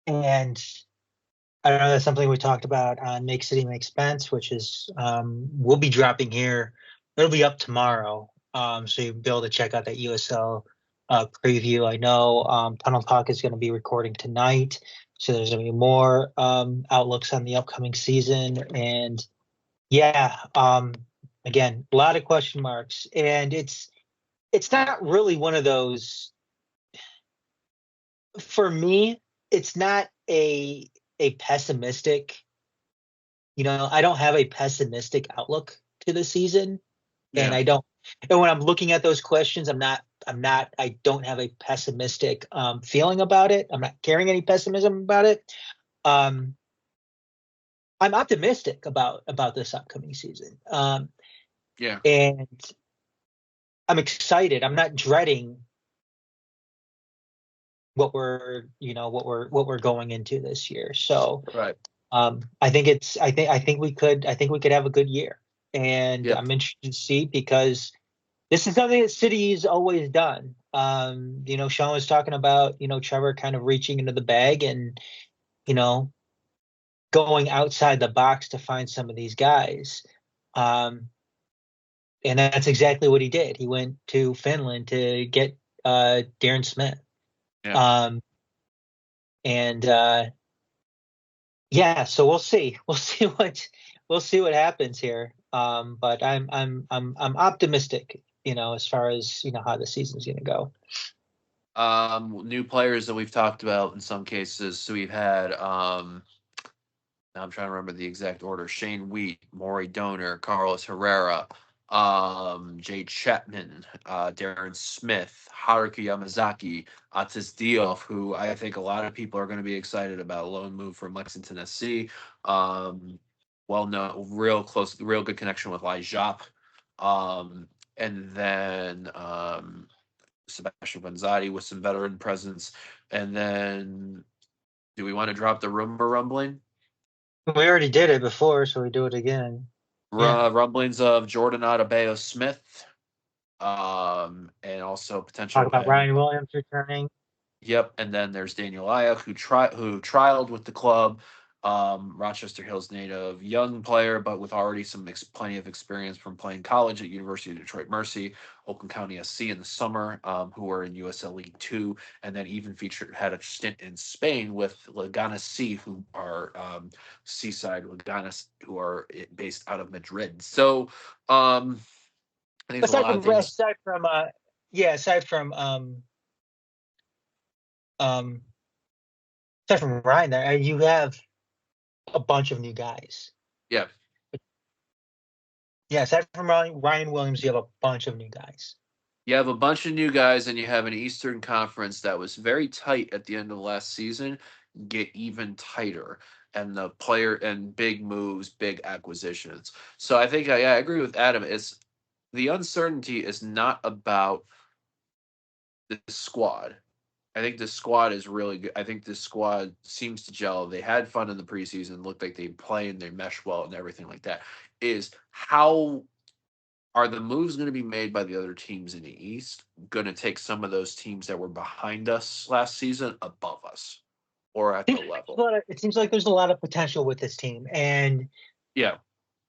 I don't know, that's something we talked about on Make City Make Sense, which is we'll be dropping here. It'll be up tomorrow. So you'll be able to check out that USL preview. I know Tunnel Talk is going to be recording tonight. So there's going to be more outlooks on the upcoming season. And yeah, again, a lot of question marks. And it's not really one of those, for me, it's not a pessimistic, I don't have a pessimistic outlook to the season. And Yeah. and when I'm looking at those questions, I don't have a pessimistic feeling about it. I'm not carrying any pessimism about it. I'm optimistic about this upcoming season. Yeah. And I'm excited. I'm not dreading what we're going into this year. So Right. I think we could have a good year, and Yeah. I'm interested to see, because this is something that City's always done. Sean was talking about Trevor kind of reaching into the bag and going outside the box to find some of these guys, and that's exactly what he did. He went to Finland to get Darren Smith. Yeah. And yeah, so we'll see. We'll see what happens here. But I'm optimistic, as far as how the season's going to go. New players that we've talked about in some cases. So we've had now I'm trying to remember the exact order: Shane Wheat, Maury Donor, Carlos Herrera, Jay Chapman, Darren Smith, Haruki Yamazaki, Atis Diouf, who I think a lot of people are going to be excited about, a loan move from Lexington SC. Well known, real close, real good connection with Lai Jop. And then Sebastian Vanzati with some veteran presence. And then, do we want to drop the rumbling? We already did it before, so we do it again. Rumblings of Jordan Adebayo Smith, and also potential. Talk about Ryan Williams returning. Yep, and then there's Daniel Ayak, who trialed with the club. Rochester Hills native, young player, but with already plenty of experience from playing college at University of Detroit Mercy, Oakland County SC in the summer, who were in USL League 2, and then even had a stint in Spain with Leganes C, who are Seaside Leganes, who are based out of Madrid. So I think there's a lot of things. Aside from Ryan there, you have a bunch of new guys. Yeah. Yeah, aside from Ryan Williams, you have a bunch of new guys. You have a bunch of new guys, and you have an Eastern Conference that was very tight at the end of last season get even tighter, and the player and big moves, big acquisitions. So I think I agree with Adam. It's the uncertainty is not about the squad. I think this squad is really good. I think this squad seems to gel. They had fun in the preseason, looked like they play and they mesh well and everything like that. Is how are the moves going to be made by the other teams in the East going to take some of those teams that were behind us last season above us or at the level? It seems like there's a lot of potential with this team, and Yeah.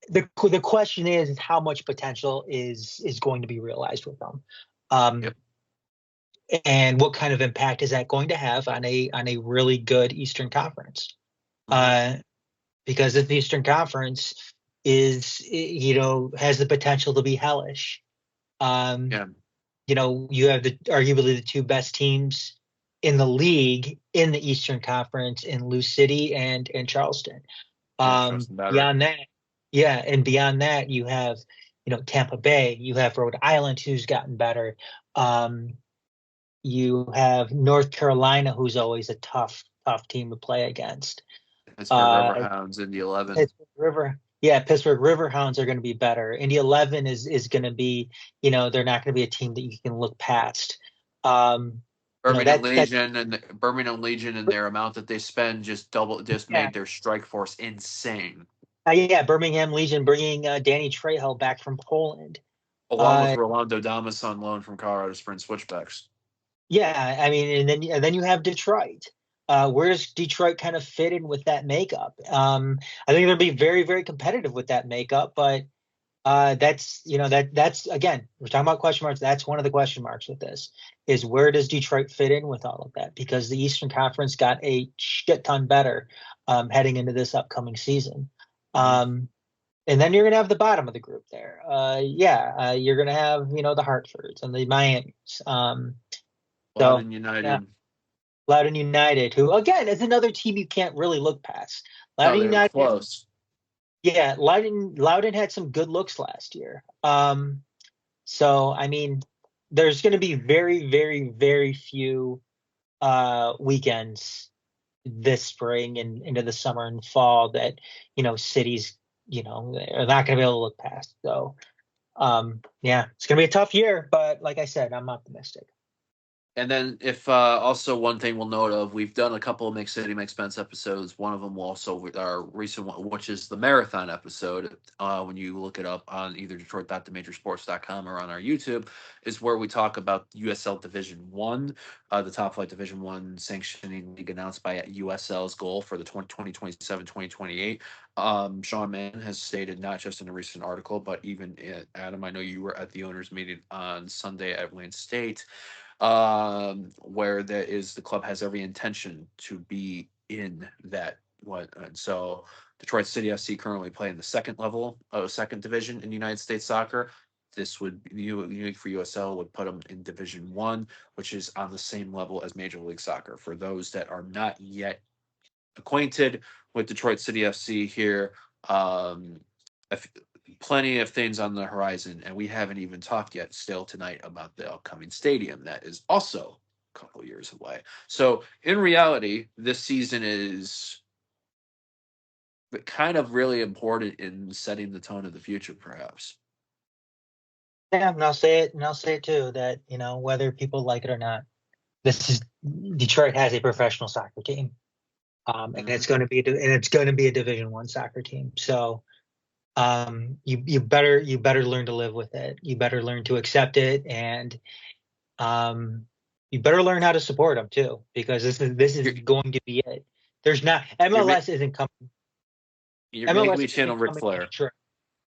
the question is how much potential is going to be realized with them. Yep. And what kind of impact is that going to have on a really good Eastern Conference? Because the Eastern Conference is, has the potential to be hellish. Yeah. You have arguably the two best teams in the league in the Eastern Conference in Lou City and Charleston. Beyond that, and beyond that, you have, Tampa Bay, you have Rhode Island, who's gotten better. You have North Carolina, who's always a tough team to play against. Pittsburgh Riverhounds, Indy 11. Pittsburgh Riverhounds are going to be better. Indy 11 is going to be, they're not going to be a team that you can look past. Birmingham Legion and their amount that they spend made their strike force insane. Birmingham Legion bringing Danny Trejo back from Poland, along with Rolando Damas on loan from Colorado Springs Switchbacks. Yeah, I mean, and then you have Detroit. Where does Detroit kind of fit in with that makeup? I think they'll be very, very competitive with that makeup, but that's again, we're talking about question marks. That's one of the question marks with this is where does Detroit fit in with all of that? Because the Eastern Conference got a shit ton better heading into this upcoming season. And then you're going to have the bottom of the group there. You're going to have, the Hartfords and the Miamis. Loudoun United. Loudoun United, who again is another team you can't really look past. Loudoun United, close. Yeah, Loudoun had some good looks last year. So I mean, there's going to be very, very, very few weekends this spring and into the summer and fall that cities are not going to be able to look past. So it's going to be a tough year, but like I said, I'm optimistic. And then if also one thing we'll note of, we've done a couple of Mix City, Mix Spence episodes. One of them will also our recent one, which is the marathon episode. When you look it up on either Detroit.themajorsports.com or on our YouTube, is where we talk about USL Division One, the Top Flight Division One sanctioning league announced by USL's goal for the 2027-2028. Sean Mann has stated not just in a recent article, but even Adam, I know you were at the owners' meeting on Sunday at Wayne State. Where the club has every intention to be in that one. And so Detroit City FC currently play in the second division in United States soccer. This would unique for USL would put them in Division One, which is on the same level as Major League Soccer. For those that are not yet acquainted with Detroit City FC here, plenty of things on the horizon, and we haven't even talked yet still tonight about the upcoming stadium that is also a couple years away. So in reality, this season is kind of really important in setting the tone of the future, perhaps. Yeah, and I'll say it too, that whether people like it or not, Detroit has a professional soccer team, and it's going to be a Division I soccer team. So you better learn to live with it. You better learn to accept it, and you better learn how to support them too, because this is going to be it. There's not MLS isn't coming. You're making me channel Ric Flair.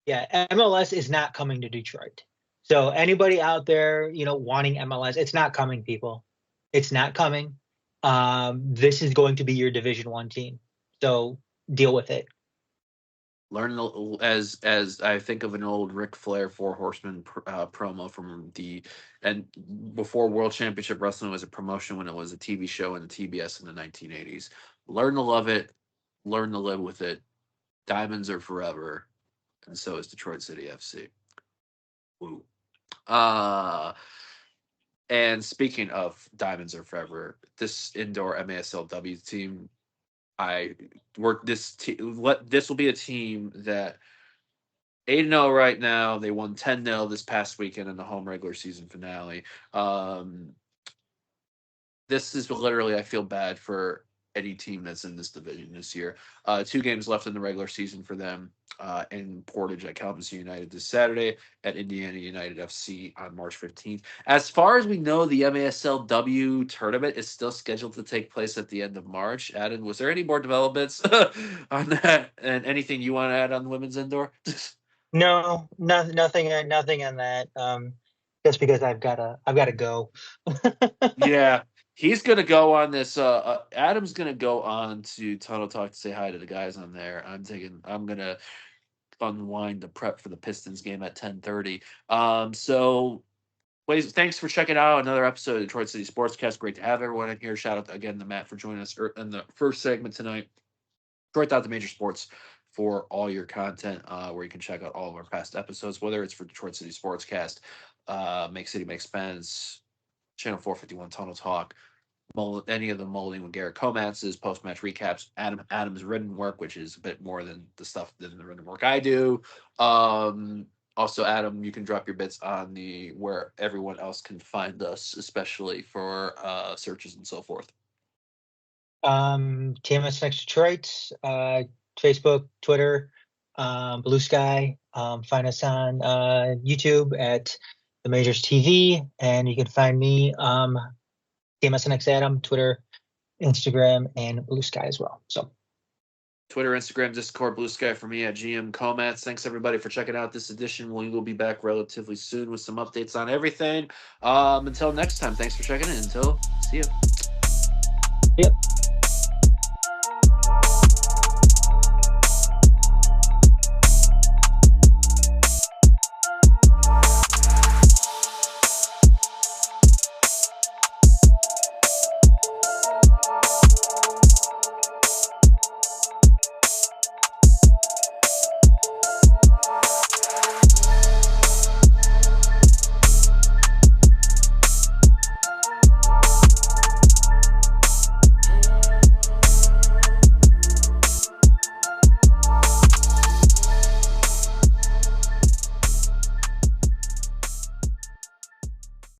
Yeah, MLS is not coming to Detroit. So anybody out there, wanting MLS, it's not coming, people. It's not coming. This is going to be your Division I team. So deal with it. Learn as I think of an old Ric Flair Four Horsemen promo from before World Championship Wrestling was a promotion when it was a TV show in the TBS in the 1980s. Learn to love it, learn to live with it. Diamonds are forever, and so is Detroit City FC. Woo. And speaking of Diamonds are forever, this indoor MASLW team. This will be a team that 8-0 right now. They won 10-0 this past weekend in the home regular season finale. this is literally, I feel bad for any team that's in this division this year. 2 games left in the regular season for them. In Portage at Kalamazoo United this Saturday, at Indiana United FC on March 15th. As far as we know, the MASLW tournament is still scheduled to take place at the end of March. Adam, was there any more developments on that? And anything you want to add on the women's indoor? No, nothing on that. Just because I've gotta go. Yeah. He's gonna go on this. Adam's gonna go on to Tunnel Talk to say hi to the guys on there. I'm gonna unwind the prep for the Pistons game at 10:30. So, ladies, thanks for checking out another episode of Detroit City Sportscast. Great to have everyone in here. Shout out again to Matt for joining us in the first segment tonight. Detroit Major Sports for all your content, where you can check out all of our past episodes, whether it's for Detroit City Sportscast, Make City Make Spence, Channel 451 Tunnel Talk, any of the molding with Garret Comatz's post-match recaps, Adam's written work, which is a bit more than the stuff than the written work I do. Also, Adam, you can drop your bits on where everyone else can find us, especially for searches and so forth. TMS Next Detroit, Facebook, Twitter, Blue Sky. Find us on YouTube at The Majors TV, and you can find me TMS Next Adam, Twitter, Instagram, and Blue Sky as well. So Twitter, Instagram, Discord, Blue Sky for me at GM Comatz. Thanks everybody for checking out this edition. We will be back relatively soon with some updates on everything. Until next time, thanks for checking in. See you. Yep.